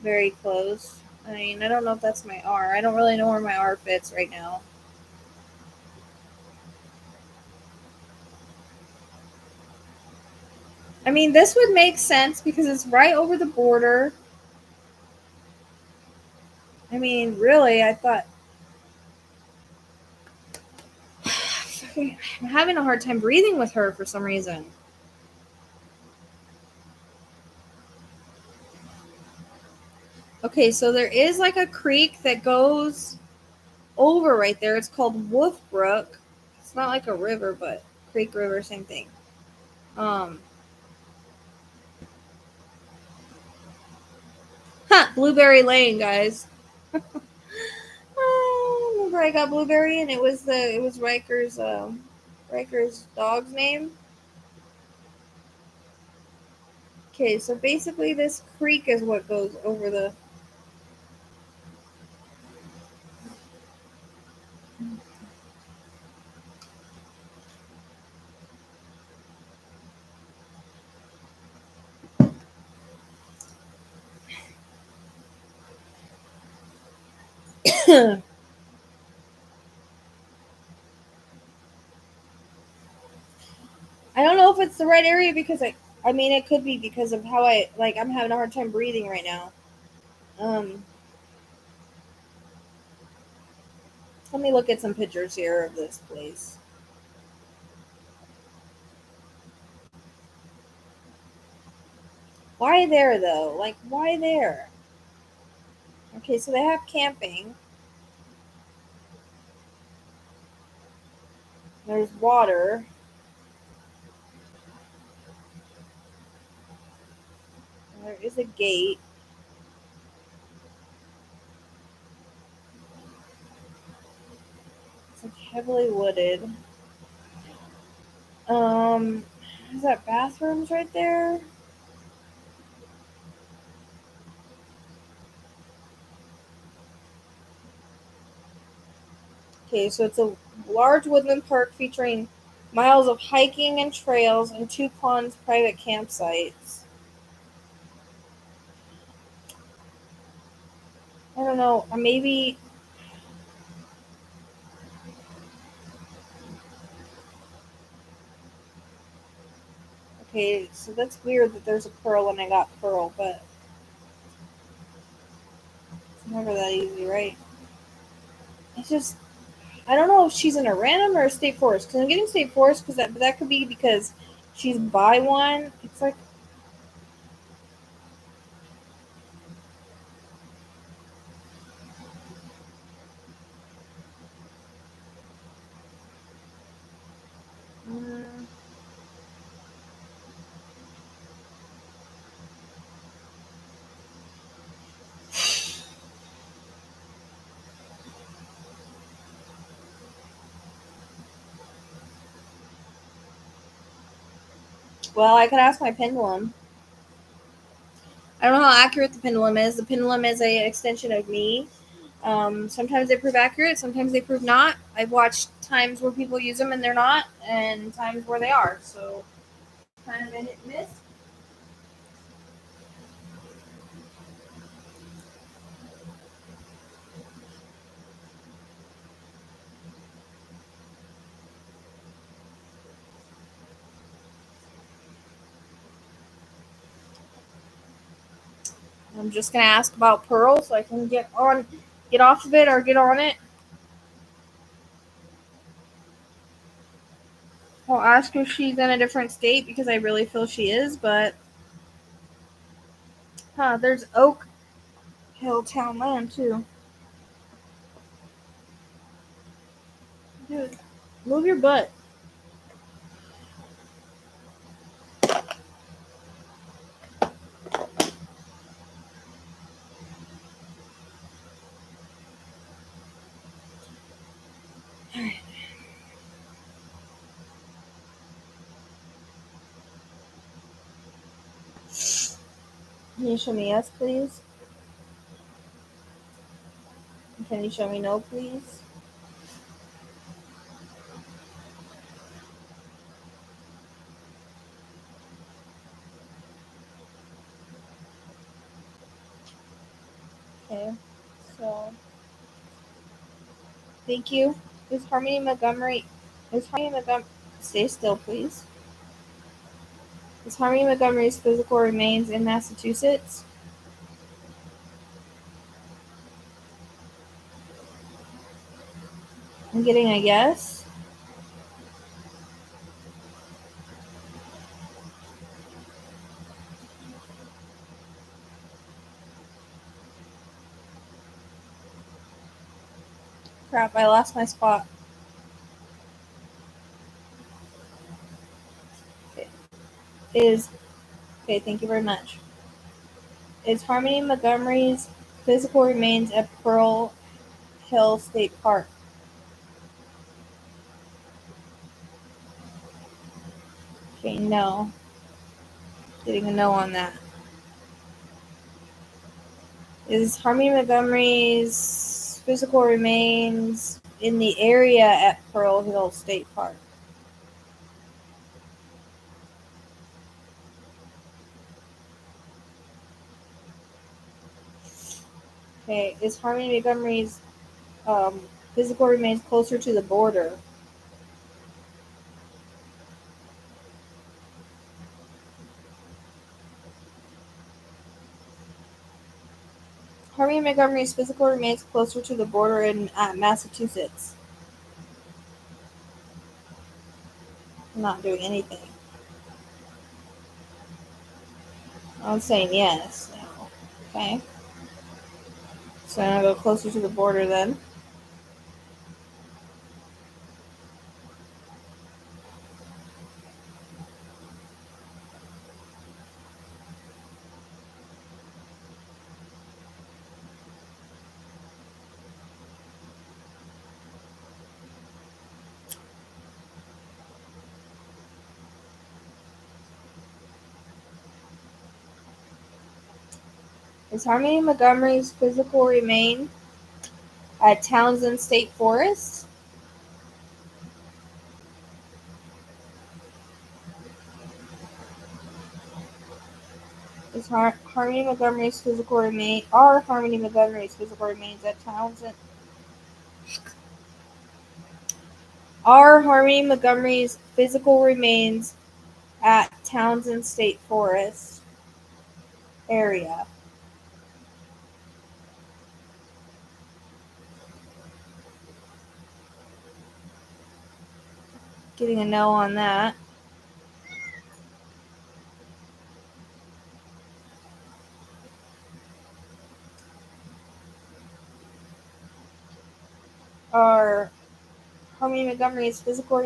Very close. I mean, I don't know if that's my R. I don't really know where my R fits right now. I mean, this would make sense because it's right over the border. I mean, really, I thought... I'm having a hard time breathing with her for some reason. Okay, so there is like a creek that goes over right there. It's called Wolf Brook. It's not like a river, but creek, river, same thing. Blueberry Lane, guys. Remember I got Blueberry and it was Riker's dog's name. Okay, so basically this creek is what goes over the. I don't know if it's the right area because I mean it could be because of how I'm having a hard time breathing right now. Um, Let me look at some pictures here of this place. Why there though? Like why there? Okay, so they have camping. There's water. There is a gate. It's like heavily wooded. Um, is that bathrooms right there? Okay, so it's a large woodland park featuring miles of hiking and trails and 2 ponds private campsites. I don't know, maybe. Okay, so that's weird that there's a pearl and I got pearl, but it's never that easy, right? It's just I don't know if she's in a random or a state forest. Because I'm getting state forest because that could be because she's by one. It's like mm, well, I could ask my pendulum. I don't know how accurate the pendulum is. The pendulum is a extension of me. Sometimes they prove accurate, sometimes they prove not. I've watched times where people use them and they're not, and times where they are. So kind of a hit and miss. I'm just gonna ask about Pearl so I can get off of it or get on it. I'll ask if she's in a different state because I really feel she is, but there's Oak Hill Town Land too. Dude, move your butt. Can you show me yes, please? Can you show me no, please? Okay, so thank you. Is Harmony Montgomery? Is Harmony Montgomery? Stay still, please. Is Harmony Montgomery's physical remains in Massachusetts? I'm getting a yes. Crap, I lost my spot. Okay. Is okay. Thank you very much. Is Harmony Montgomery's Physical remains at Pearl Hill State Park. Okay, no. Getting a no on that. Is Harmony Montgomery's physical remains in the area at Pearl Hill State Park? Okay, is Harmony Montgomery's physical remains closer to the border? Harmony Montgomery's physical remains closer to the border in Massachusetts. I'm not doing anything. I'm saying yes. No. Okay. So I'm going to go closer to the border then. Is Harmony Montgomery's physical remain at Townsend State Forest? Is Harmony Montgomery's physical remain are Harmony Montgomery's physical remains at Townsend? Are Harmony Montgomery's physical remains at Townsend State Forest area? Getting a no on that. Are Harmony Montgomery's physical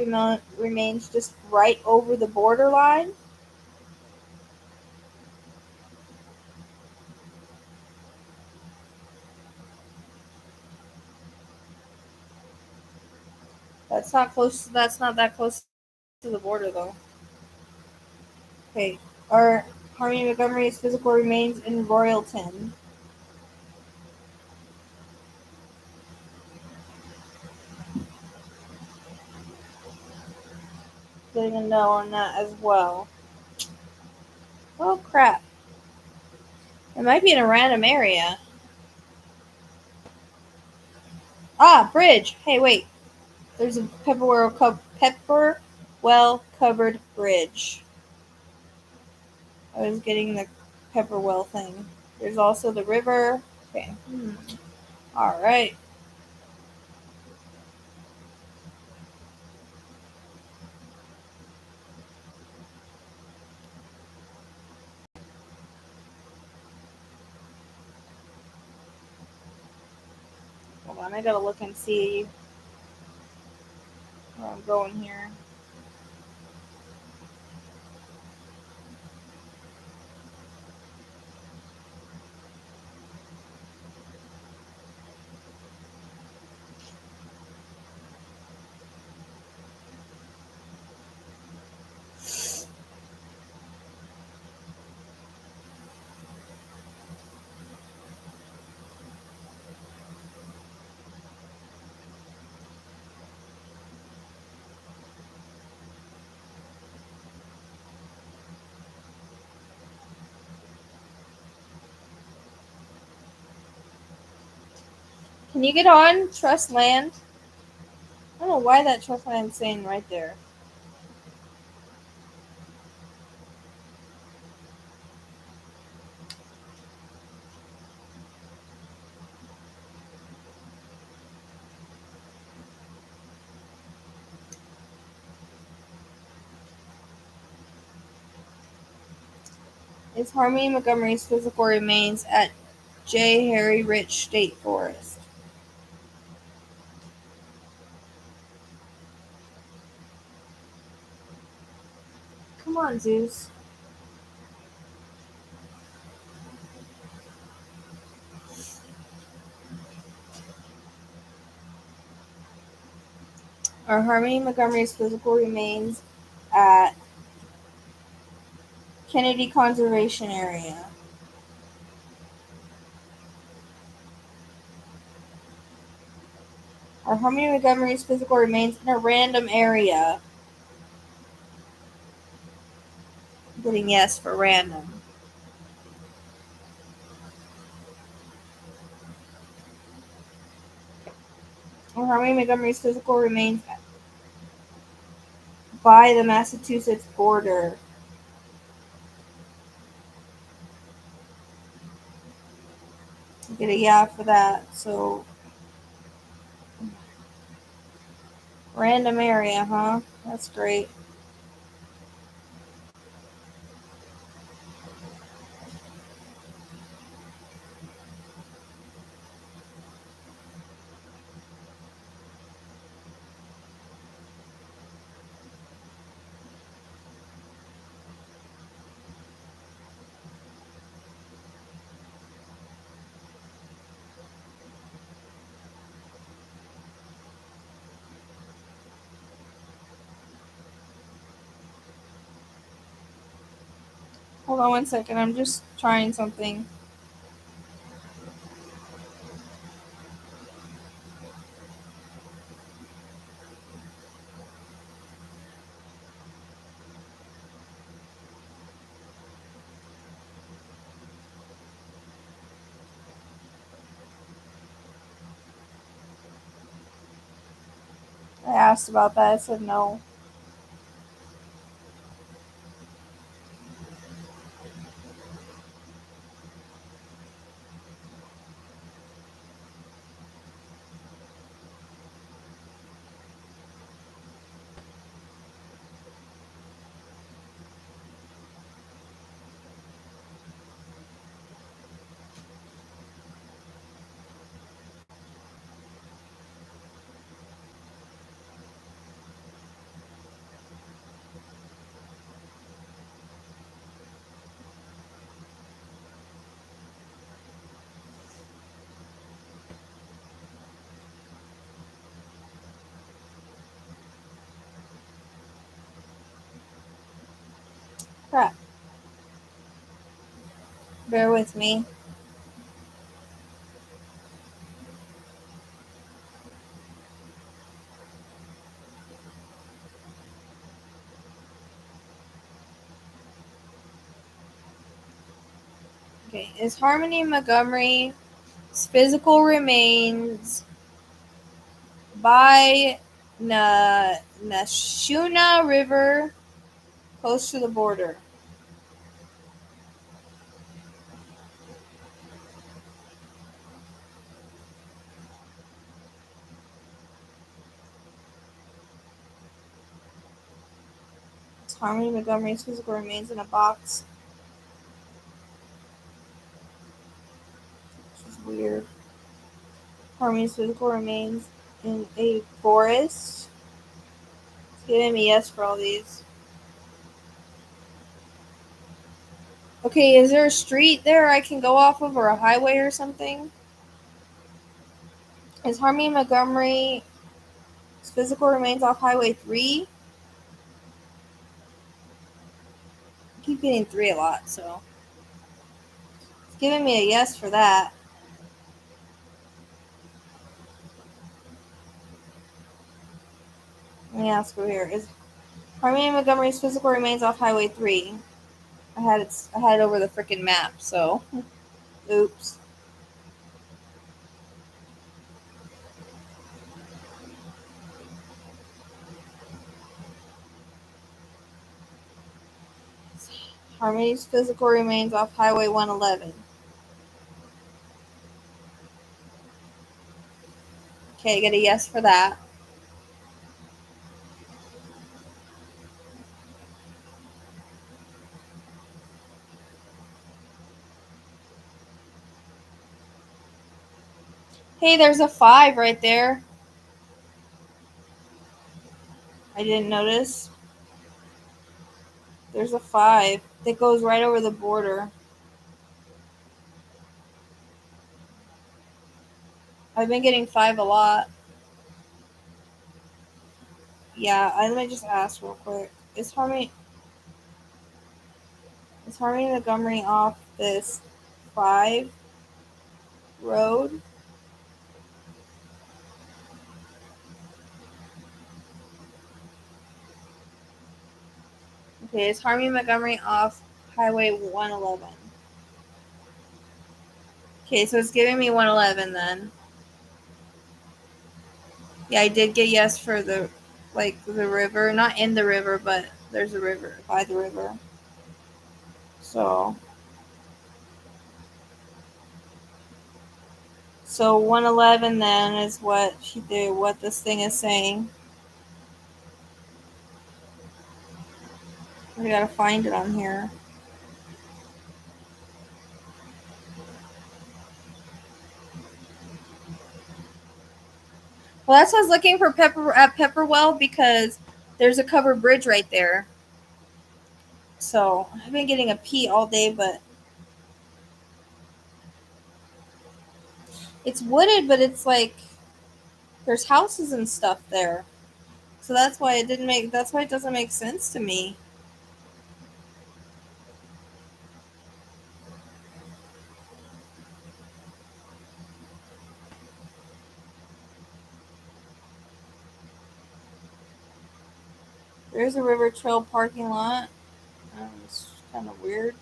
remains just right over the borderline? That's not close. That's not that close to the border, though. Okay. Are Harmony Montgomery's physical remains in Royalton? Getting a no on that as well. Oh, crap. It might be in a random area. Ah, bridge. Hey, wait. There's a Pepperwell-covered bridge. I was getting the Pepperwell thing. There's also the river. Okay. All right. Hold on. I gotta look and see where I'm going here. Can you get on Trust Land? I don't know why that Trust Land's saying right there. Is Harmony Montgomery's physical remains at J. Harry Rich State Forest? Come on, Zeus. Are Harmony Montgomery's physical remains at Kennedy Conservation Area? Are Harmony Montgomery's physical remains in a random area? I'm getting yes for random. Are Harmony Montgomery's physical remains by the Massachusetts border? I get a yeah for that. So, random area, huh? That's great. Hold on 1 second. I'm just trying something. I asked about that. I said no. Crap. Bear with me. Okay, is Harmony Montgomery's physical remains by Nashuna River close to the border? Is Harmony Montgomery's physical remains in a box? Which is weird. Harmony's physical remains in a forest? It's giving me yes for all these. Okay, is there a street there I can go off of or a highway or something? Is Harmony Montgomery's physical remains off Highway 3? I keep getting 3 a lot, so it's giving me a yes for that. Let me ask over here. Is Harmony Montgomery's physical remains off Highway 3? I had it over the freaking map, so oops. Harmony's physical remains off Highway 111. Okay, get a yes for that. Hey, there's a 5 right there. I didn't notice. There's a 5 that goes right over the border. I've been getting 5 a lot. Yeah, let me just ask real quick. Is Harmony Montgomery off this 5 road? Okay, is Harmony Montgomery off Highway 111? Okay, so it's giving me 111 then. Yeah, I did get yes for the river. Not in the river, but there's a river, by the river. So 111 then is what she did, what this thing is saying. We gotta find it on here. Well, that's why I was looking for Pepperwell, because there's a covered bridge right there. So I've been getting a pee all day, but it's wooded, but it's like there's houses and stuff there. So that's why it doesn't make sense to me. There's a river trail parking lot. It's kind of weird.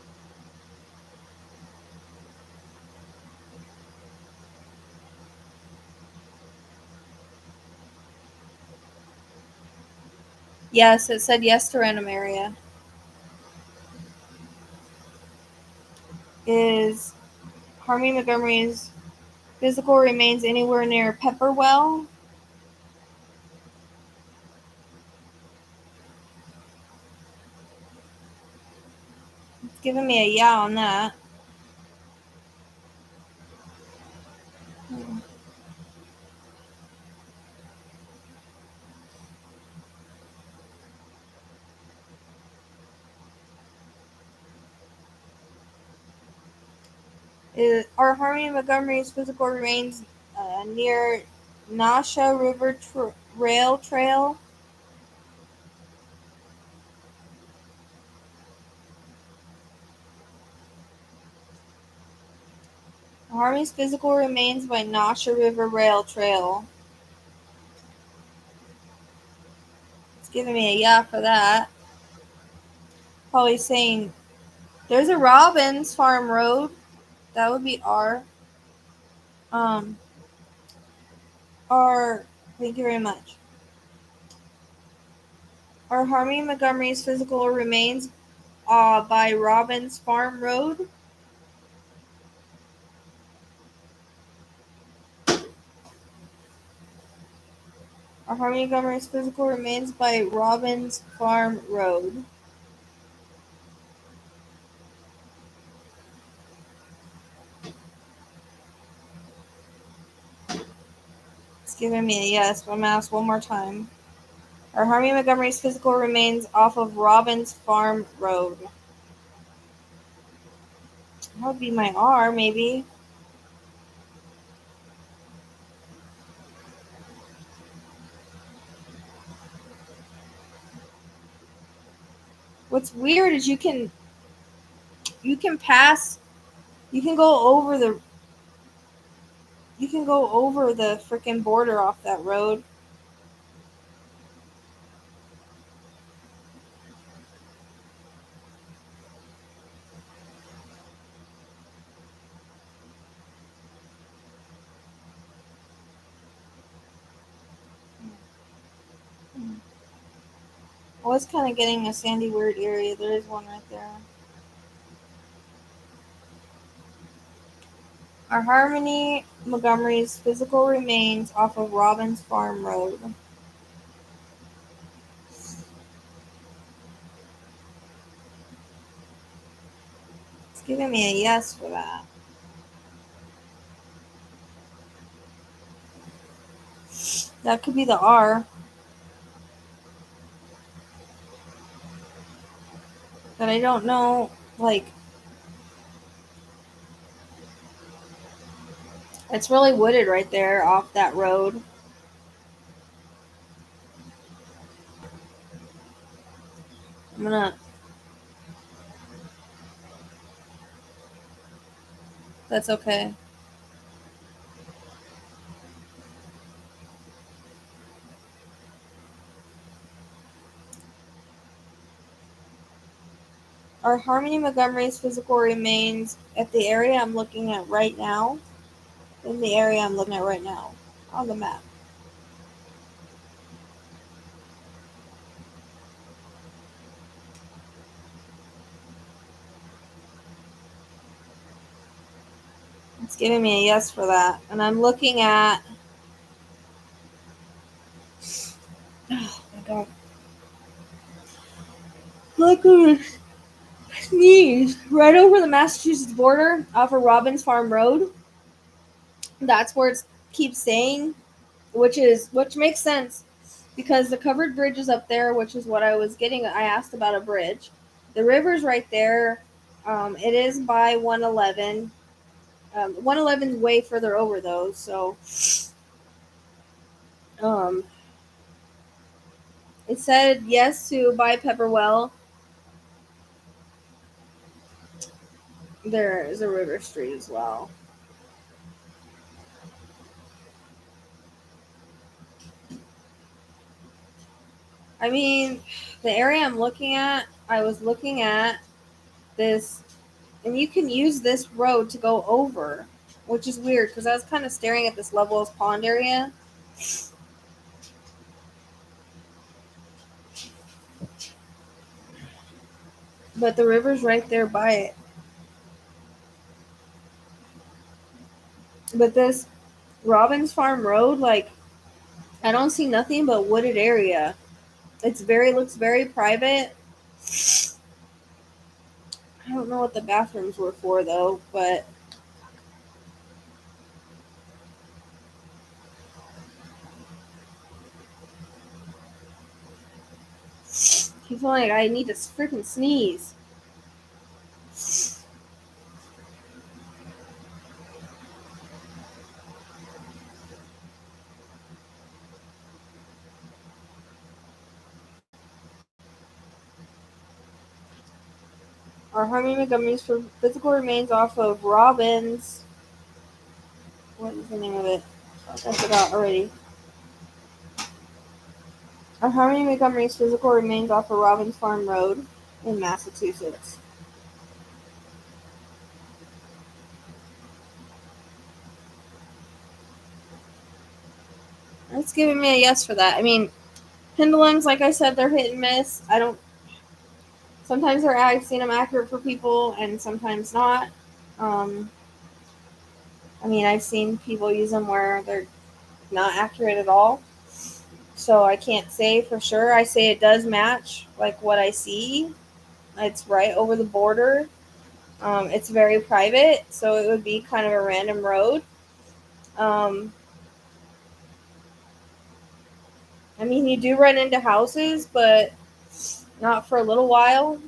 Yes, it said yes to random area. Is Harmony Montgomery's physical remains anywhere near Pepperwell? It's giving me a yeah on that. Are Harmony Montgomery's physical remains near Nasha River Rail Trail? Harmony's physical remains by Nasha River Rail Trail. It's giving me a yeah for that. Probably saying there's a Robbins Farm Road. That would be R. Thank you very much. Are Harmony Montgomery's physical remains by Robbins Farm Road? Are Harmony Montgomery's physical remains by Robbins Farm Road? It's giving me a yes, but I'm going to ask one more time. Are Harmony Montgomery's physical remains off of Robbins Farm Road? That would be my R, maybe. What's weird is you can pass, you can go over the freaking border off that road. I was kind of getting a sandy weird area. There is one right there. Are Harmony Montgomery's physical remains off of Robbins Farm Road? It's giving me a yes for that. That could be the R. But I don't know, like, it's really wooded right there off that road. I'm gonna. That's okay. Are Harmony Montgomery's physical remains at the area I'm looking at right now? In the area I'm looking at right now on the map. It's giving me a yes for that. And I'm looking at. Oh my god. Look at this. Sneeze. Right over the Massachusetts border off of Robbins Farm Road. That's where it keeps saying, which makes sense because the covered bridge is up there, which is what I was getting. I asked about a bridge. The river's right there. It is by 111. 111 is way further over though, so it said yes to buy Pepperwell. There is a river street as well. I mean, the area I'm looking at, I was looking at this, and you can use this road to go over, which is weird because I was kind of staring at this Level's Pond area. But the river's right there by it. But this Robbins Farm Road, like, I don't see nothing but wooded area. Looks very private. I don't know what the bathrooms were for though, but I feel like I need to freaking sneeze. Our Harmony Montgomery's physical remains off of Robbins. What is the name of it? I forgot already. Our Harmony Montgomery's physical remains off of Robbins Farm Road in Massachusetts. It's giving me a yes for that. I mean, pendulums, like I said, they're hit and miss. Sometimes I've seen them accurate for people and sometimes not. I mean, I've seen people use them where they're not accurate at all. So I can't say for sure. I say it does match like what I see. It's right over the border. It's very private, so it would be kind of a random road. I mean, you do run into houses, but not for a little while.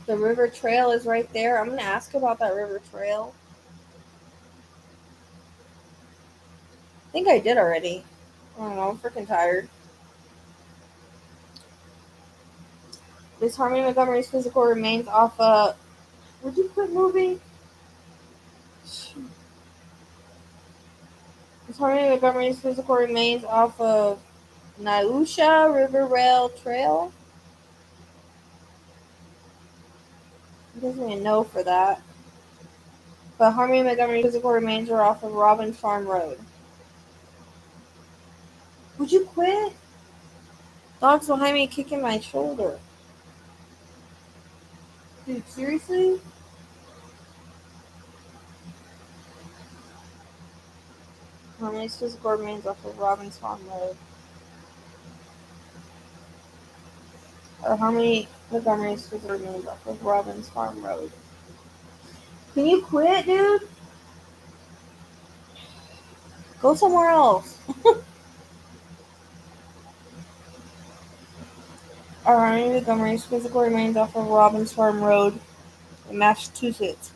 The river trail is right there. I'm going to ask about that river trail. I think I did already. I don't know. I'm freaking tired. This Harmony Montgomery's physical remains off of. Would you quit moving? This Harmony Montgomery's physical remains off of Nausha River Rail Trail. It doesn't even know for that. But Harmony Montgomery's physical remains are off of Robbins Farm Road. Would you quit? Dog's behind me kicking my shoulder. Dude, seriously? Harmony's physical remains off of Robbins Farm Road. Or Harmony Montgomery's physical remains off of Robbins Farm Road. Can you quit, dude? Go somewhere else. Our Harmony Montgomery's physical remains off of Robbins Farm Road in Massachusetts.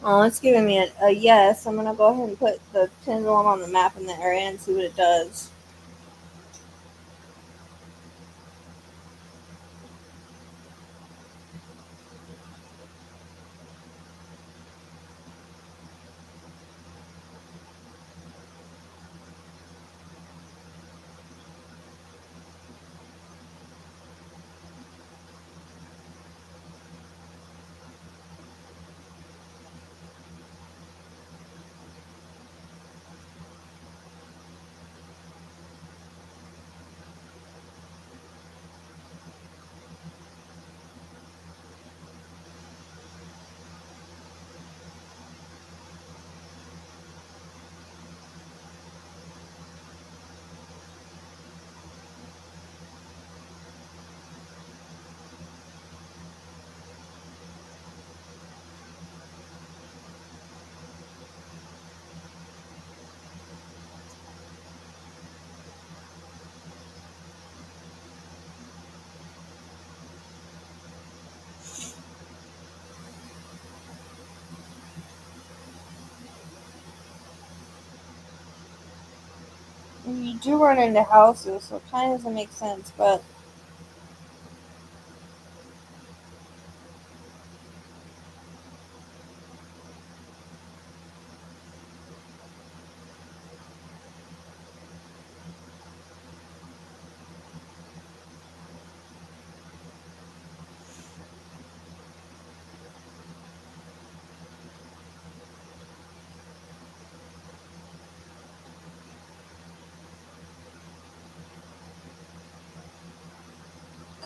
Oh, it's giving me a yes. I'm gonna go ahead and put the pendulum on the map in the area and see what it does. You do run into houses, so it kind of doesn't make sense, but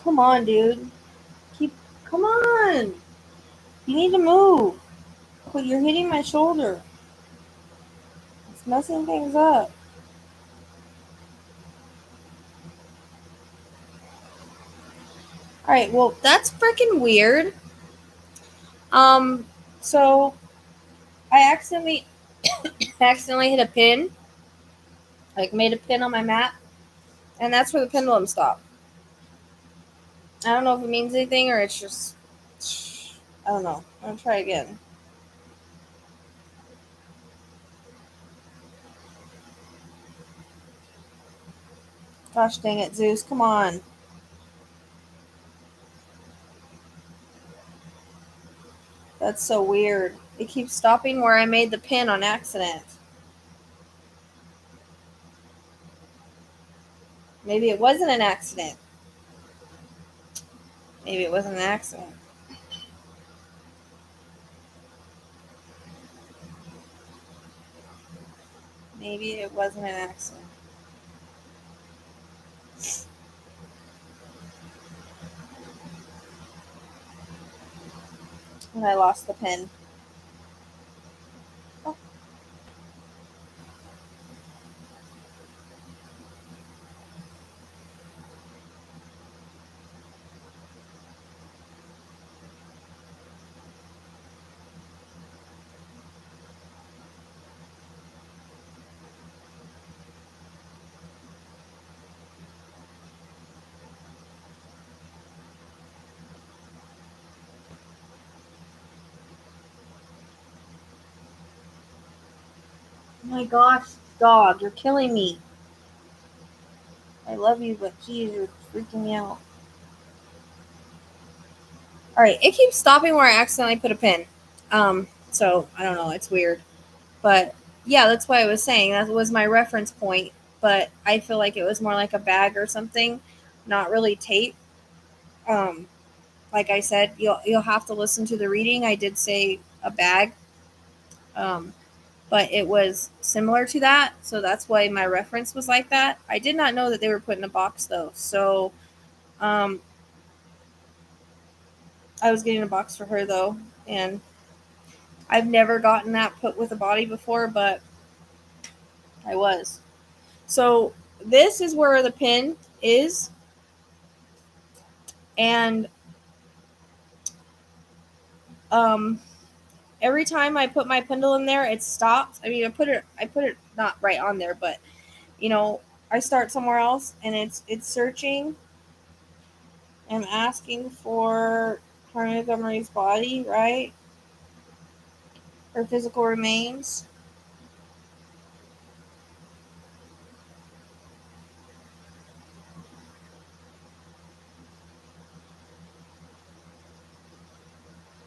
come on, dude. Come on. You need to move. You're hitting my shoulder. It's messing things up. Alright, well, that's freaking weird. So I accidentally hit a pin. Like, made a pin on my map. And that's where the pendulum stopped. I don't know if it means anything or it's just... I don't know. I'm gonna try again. Gosh dang it, Zeus. Come on. That's so weird. It keeps stopping where I made the pin on accident. Maybe it wasn't an accident. Maybe it wasn't an accident. Maybe it wasn't an accident. And I lost the pin. Oh. My gosh, dog, you're killing me. I love you, but geez, you're freaking me out. Alright, it keeps stopping where I accidentally put a pin. So I don't know, it's weird. But yeah, that's why I was saying that was my reference point. But I feel like it was more like a bag or something, not really tape. Um, like I said, you'll have to listen to the reading. I did say a bag, but it was similar to that, so that's why my reference was like that. I did not know that they were put in a box though, so um, I was getting a box for her though, and I've never gotten that put with a body before, but I was. So this is where the pin is, and um, every time I put my pendulum there, it stops. I mean, I put it not right on there, but you know, I start somewhere else, and it's searching and asking for Harmony Montgomery's body, right? Her physical remains.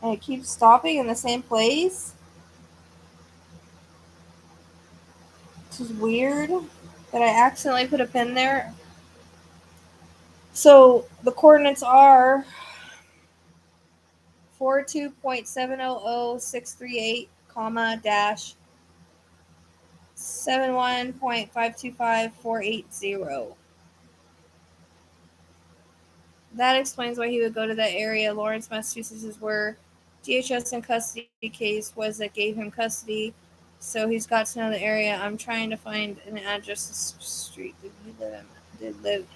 And it keeps stopping in the same place. This is weird that I accidentally put a pin there. So the coordinates are 42.700638, dash 71.525480. That explains why he would go to that area. Lawrence, Massachusetts is where DHS in custody case was that gave him custody. So he's got to know the area. I'm trying to find an address. Street.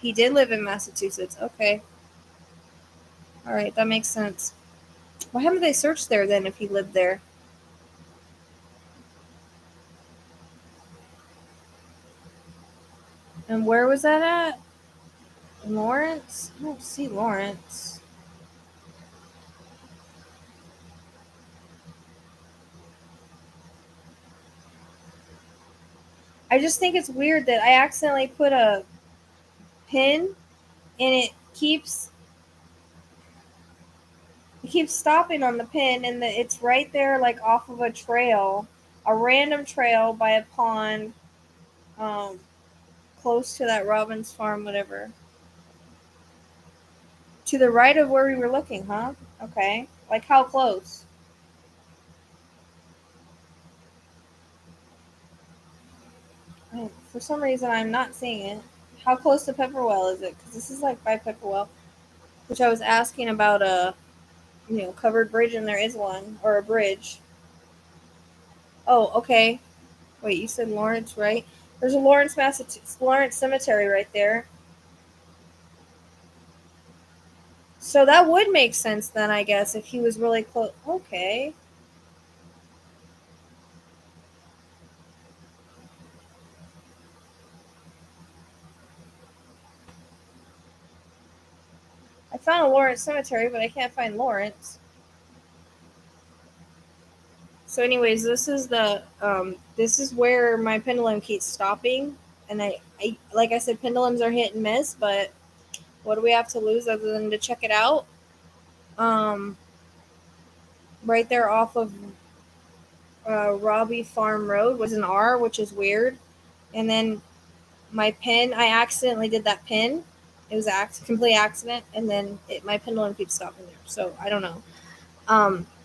He did live in Massachusetts. Okay. All right, that makes sense. Why haven't they searched there then if he lived there? And where was that at? Lawrence? I don't see Lawrence. I just think it's weird that I accidentally put a pin and it keeps stopping on the pin, and it's right there, like off of a trail, a random trail by a pond, close to that Robbins farm, whatever. To the right of where we were looking, huh? Okay. Like how close? For some reason, I'm not seeing it. How close to Pepperwell is it? Because this is like by Pepperwell, which I was asking about a, covered bridge, and there is one, or a bridge. Oh, okay. Wait, you said Lawrence, right? There's a Lawrence, Massachusetts, Lawrence Cemetery right there. So that would make sense then, I guess, if he was really close. Okay. I found a Lawrence Cemetery, but I can't find Lawrence. So, anyways, this is where my pendulum keeps stopping, and I like I said, pendulums are hit and miss, but what do we have to lose other than to check it out? Right there off of Robbie Farm Road was an R, which is weird, and then my pin, I accidentally did that pin. It was a complete accident, and then my pendulum keeps stopping there. So I don't know.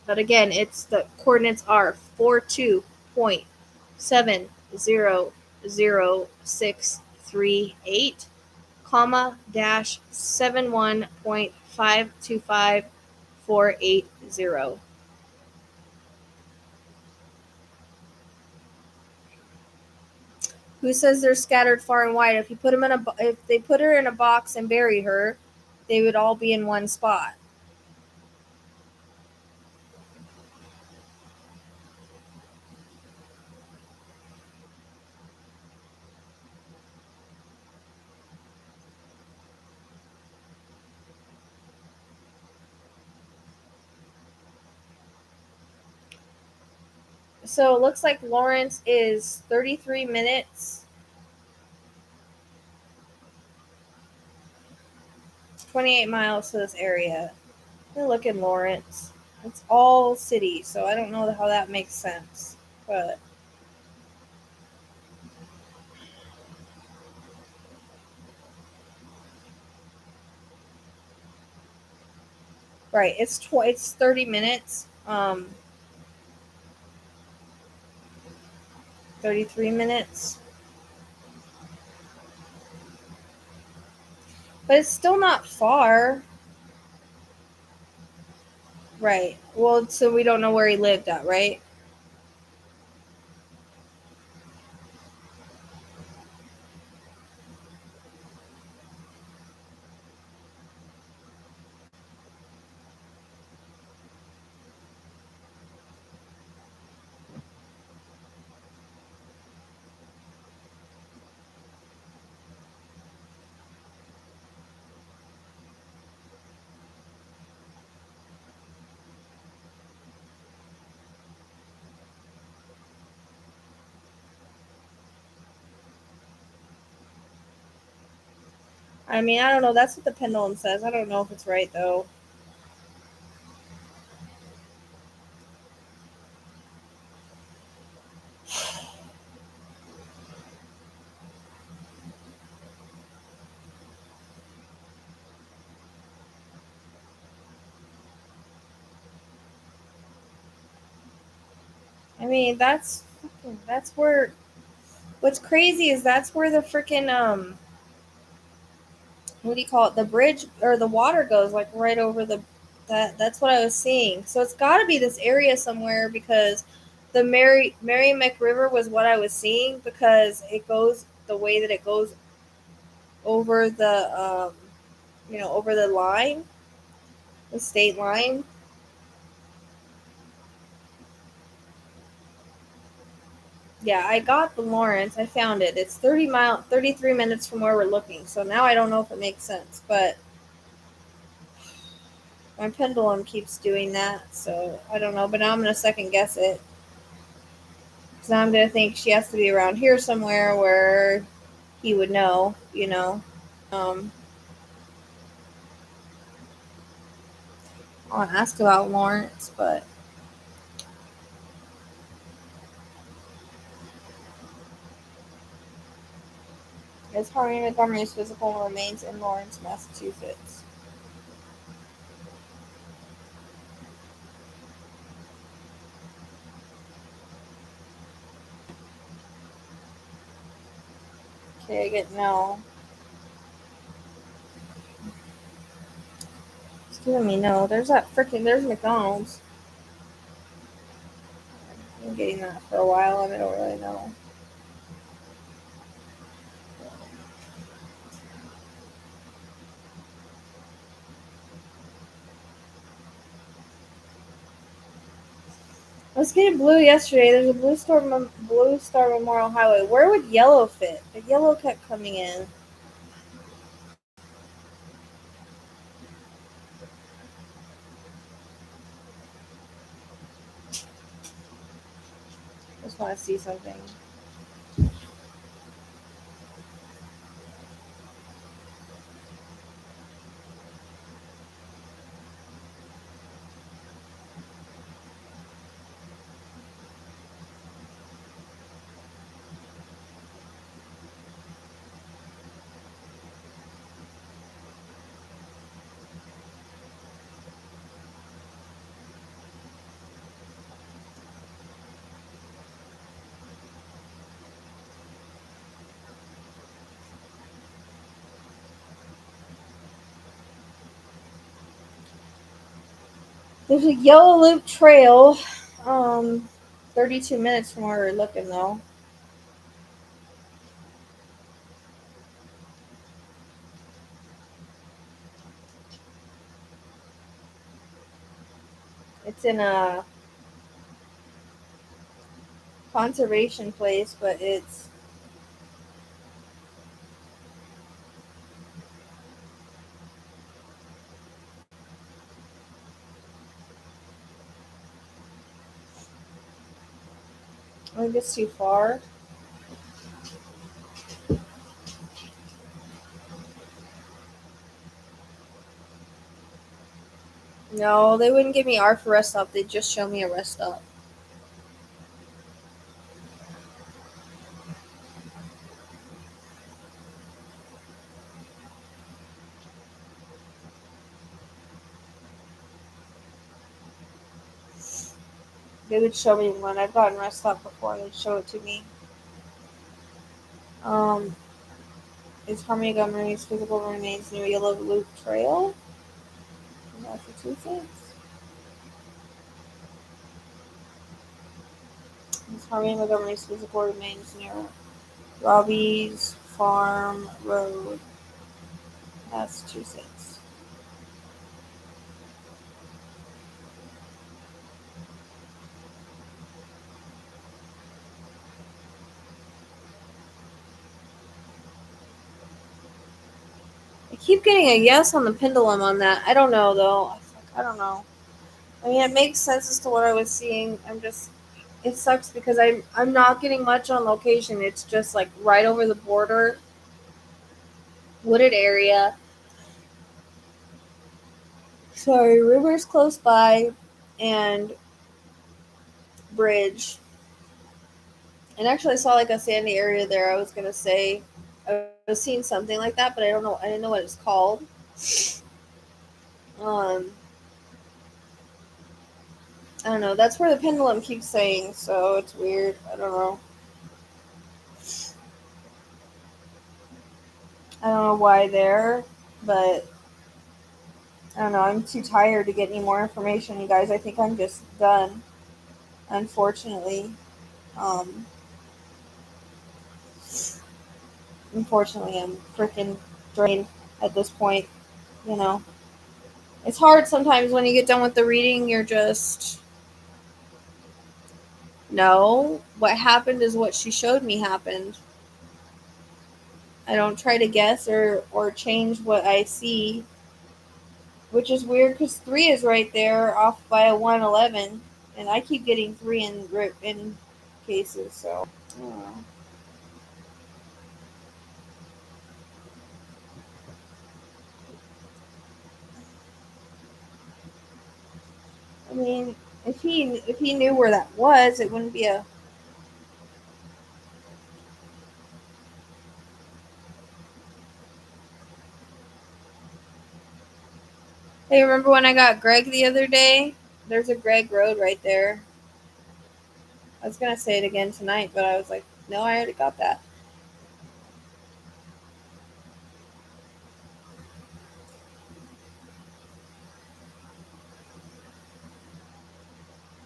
But again, it's the coordinates are 42.7000638, dash 71.525480. Who says they're scattered far and wide? If they put her in a box and bury her, they would all be in one spot. So it looks like Lawrence is 33 minutes, 28 miles to this area. Look in Lawrence. It's all city, so I don't know how that makes sense. But right, it's 30 minutes. 33 minutes. But it's still not far. Right. Well, so we don't know where he lived at, right? I mean, I don't know. That's what the pendulum says. I don't know if it's right, though. I mean, that's where. What's crazy is that's where the freaking what do you call it? The bridge or the water goes like right over the that's what I was seeing. So it's got to be this area somewhere because the Merrimack River was what I was seeing because it goes the way that it goes over the over the line, the state line. Yeah, I got the Lawrence. I found it. It's 33 minutes from where we're looking. So now I don't know if it makes sense, but my pendulum keeps doing that. So I don't know, but now I'm going to second guess it. So now I'm going to think she has to be around here somewhere where he would know. Um, I'll ask about Lawrence, but his Harmony Montgomery's physical remains in Lawrence, Massachusetts. Okay, I get no. It's giving me no. There's McDonald's. I've been getting that for a while and I don't really know. I was getting blue yesterday. There's a Blue Star Memorial Highway. Where would yellow fit? The yellow kept coming in. I just want to see something. There's a yellow loop trail. 32 minutes from where we're looking though. It's in a conservation place, but I think it's too far. No, they wouldn't give me R for rest stop. They'd just show me a rest stop. They would show me one. I've gotten rest stop before. They'd show it to me. Um, is Harmony Montgomery's physical remains near Yellow Loop Trail in Massachusetts? Is Harmony Montgomery's physical remains near Robbie's Farm Road, Massachusetts? I keep getting a yes on the pendulum on that. I don't know though. I don't know. I mean, it makes sense as to what I was seeing. It sucks because I'm not getting much on location. It's just like right over the border. wooded area. Sorry, river's close by, and bridge. And actually, I saw like a sandy area there. I was gonna say I was seeing something like that, but I don't know. I didn't know what it's called. Um, I don't know. That's where the pendulum keeps saying, so it's weird. I don't know. I don't know why there, but I don't know. I'm too tired to get any more information, you guys. I think I'm just done, unfortunately. Um, unfortunately, I'm freaking drained at this point. You know, it's hard sometimes when you get done with the reading. You're just, no, what happened is what she showed me happened. I don't try to guess or change what I see, which is weird because 3 is right there off by a 111, and I keep getting 3 in cases, so. I mean, if he knew where that was, it wouldn't be a. Hey, remember when I got Greg the other day? There's a Greg Road right there. I was gonna say it again tonight, but I was like, no, I already got that.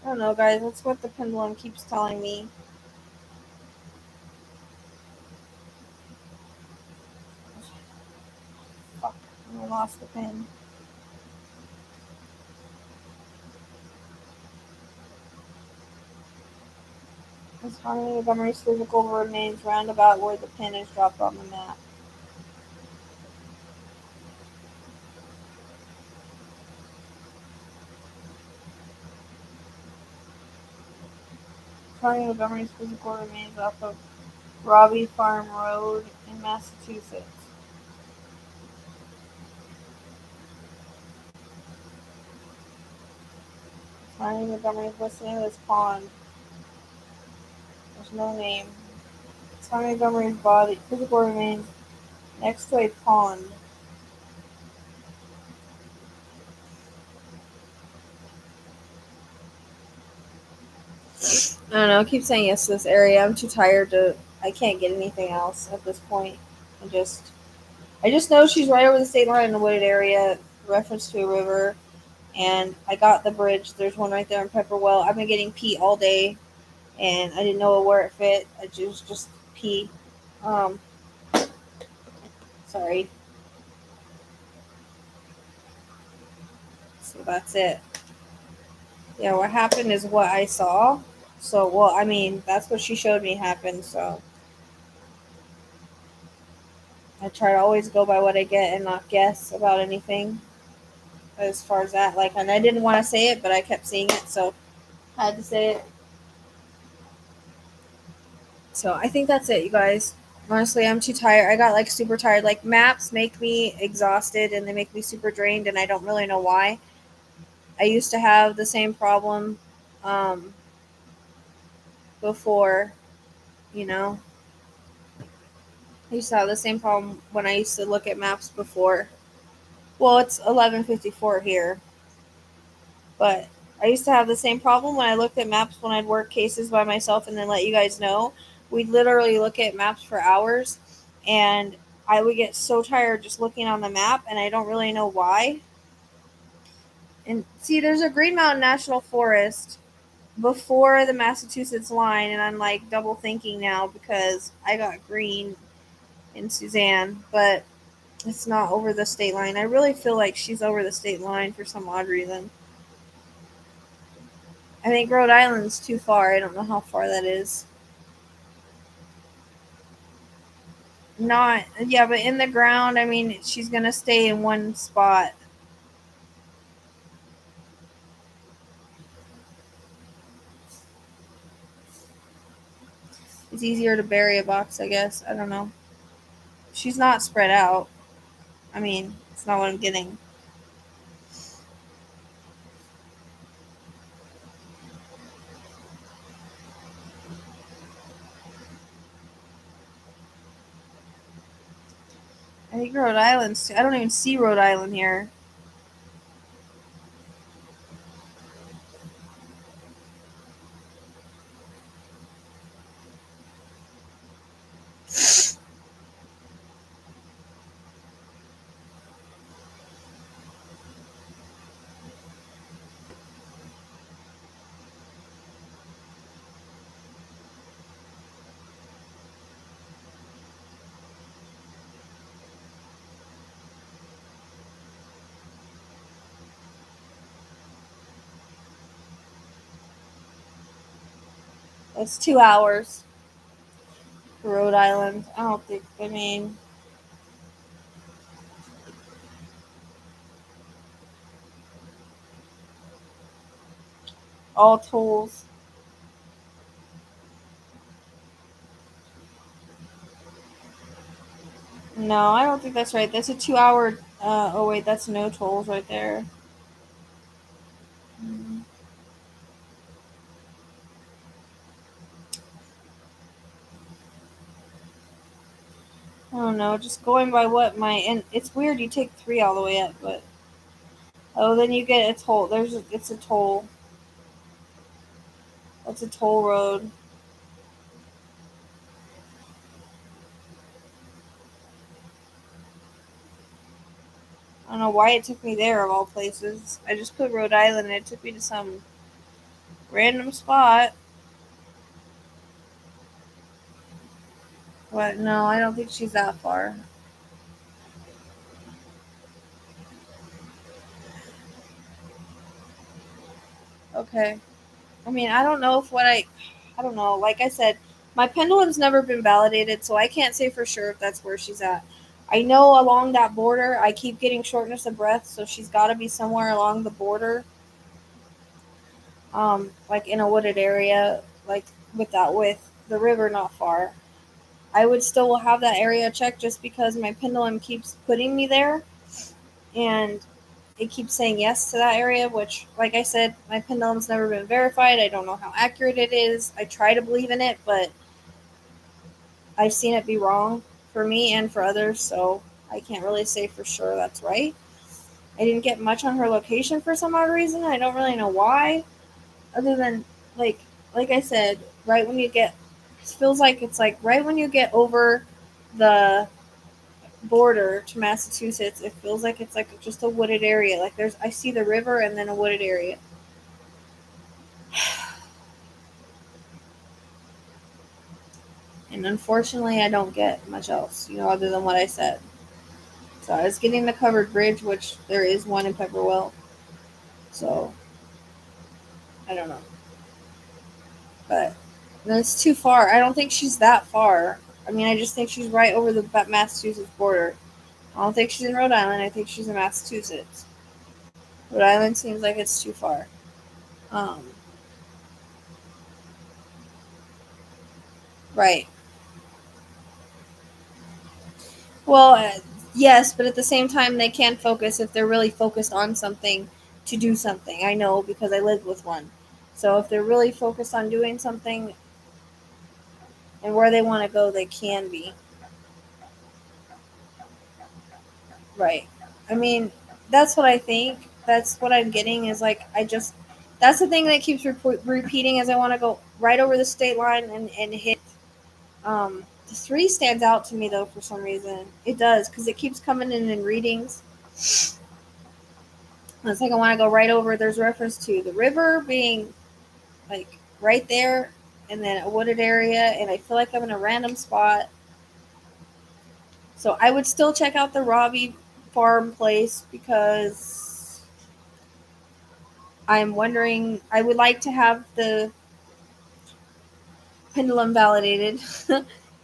I don't know, guys. That's what the pendulum keeps telling me. Fuck, I lost the pen. As Harmony Montgomery's physical remains roundabout where the pin is dropped on the map. Harmony Montgomery's physical remains off of Robbie Farm Road in Massachusetts. Harmony Montgomery's listening to this pond. There's no name. It's Harmony Montgomery's body physical remains next to a pond. I don't know. I keep saying yes to this area. I'm too tired to. I can't get anything else at this point. I just know she's right over the state line in the wooded area, reference to a river, and I got the bridge. There's one right there in Pepperwell. I've been getting pee all day, and I didn't know where it fit. I just pee. Um, sorry. So that's it. Yeah, what happened is what I saw. So, well, I mean, that's what she showed me happened. So I try to always go by what I get and not guess about anything as far as that. Like, and I didn't want to say it, but I kept seeing it, so I had to say it. So I think that's it, you guys. Honestly, I'm too tired. I got like super tired. Like, maps make me exhausted and they make me super drained, and I don't really know why. I used to have the same problem um, before, you know. I used to have the same problem when I used to look at maps before. Well, it's 11:54 here, but I used to have the same problem when I looked at maps when I'd work cases by myself and then let you guys know. We'd literally look at maps for hours, and I would get so tired just looking on the map, and I don't really know why. And see, there's a Green Mountain National Forest before the Massachusetts line, and I'm like double thinking now because I got green in Suzanne, but it's not over the state line. I really feel like she's over the state line for some odd reason. I think Rhode Island's too far. I don't know how far that is. Not, yeah, but in the ground, I mean, she's going to stay in one spot. It's easier to bury a box, I guess. I don't know. She's not spread out. I mean, it's not what I'm getting. I think Rhode Island's too. I don't even see Rhode Island here. It's 2 hours for Rhode Island. I don't think, I mean, all tolls. No, I don't think that's right. That's a 2 hour. Oh, wait, that's no tolls right there. I don't know. Just going by what my. And it's weird you take 3 all the way up, but. Oh, then you get a toll. It's a toll. That's a toll road. I don't know why it took me there of all places. I just put Rhode Island and it took me to some random spot. But no, I don't think she's that far. Okay. I mean, I don't know if I don't know. Like I said, my pendulum's never been validated, so I can't say for sure if that's where she's at. I know along that border, I keep getting shortness of breath, so she's got to be somewhere along the border, like in a wooded area, like with the river not far. I would still have that area checked just because my pendulum keeps putting me there, and it keeps saying yes to that area, which, like I said, my pendulum's never been verified. I don't know how accurate it is. I try to believe in it, but I've seen it be wrong for me and for others, so I can't really say for sure that's right. I didn't get much on her location for some odd reason. I don't really know why, other than like like I said, right when you get it feels like it's like right when you get over the border to Massachusetts, it feels like it's like just a wooded area. Like I see the river and then a wooded area. And unfortunately, I don't get much else, other than what I said. So I was getting the covered bridge, which there is one in Pepperwell. So I don't know, but it's too far. I don't think she's that far. I mean, I just think she's right over the Massachusetts border. I don't think she's in Rhode Island. I think she's in Massachusetts. Rhode Island seems like it's too far. Um, right. Well, yes, but at the same time, they can focus if they're really focused on something to do something. I know because I lived with one. So if they're really focused on doing something and where they want to go, they can be. Right. I mean, that's what I think. That's what I'm getting is like, that's the thing that keeps repeating is I want to go right over the state line and hit. The 3 stands out to me though for some reason. It does because it keeps coming in readings. It's like I want to go right over. There's reference to the river being like right there, and then a wooded area, and I feel like I'm in a random spot. So I would still check out the Robbie farm place because I'm wondering. I would like to have the pendulum validated.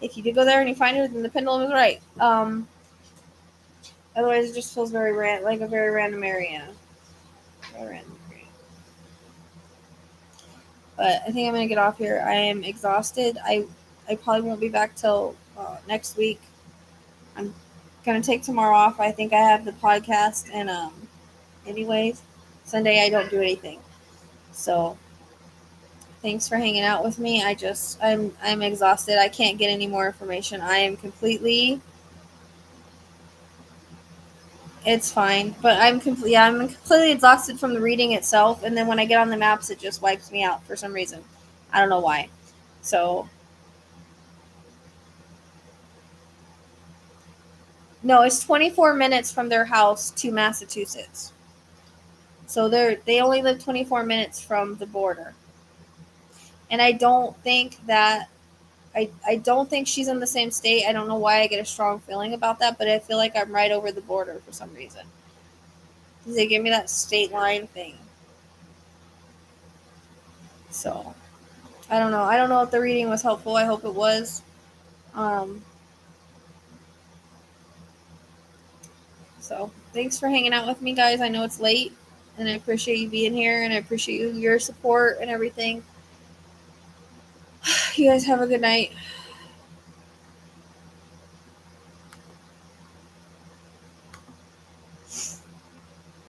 If you did go there and you find it, then the pendulum is right. Otherwise, it just feels like a very random area. Very random area. But I think I'm gonna get off here. I am exhausted. I probably won't be back till next week. I'm gonna take tomorrow off. I think I have the podcast, and anyways, Sunday I don't do anything. So thanks for hanging out with me. I'm exhausted. I can't get any more information. I am completely. It's fine, but I'm completely exhausted from the reading itself, and then when I get on the maps, it just wipes me out for some reason. I don't know why. So no, it's 24 minutes from their house to Massachusetts. So they only live 24 minutes from the border. And I don't think that I don't think she's in the same state. I don't know why I get a strong feeling about that, but I feel like I'm right over the border for some reason. They give me that state line thing. So I don't know. I don't know if the reading was helpful. I hope it was. So thanks for hanging out with me, guys. I know it's late, and I appreciate you being here, and I appreciate your support and everything. You guys have a good night.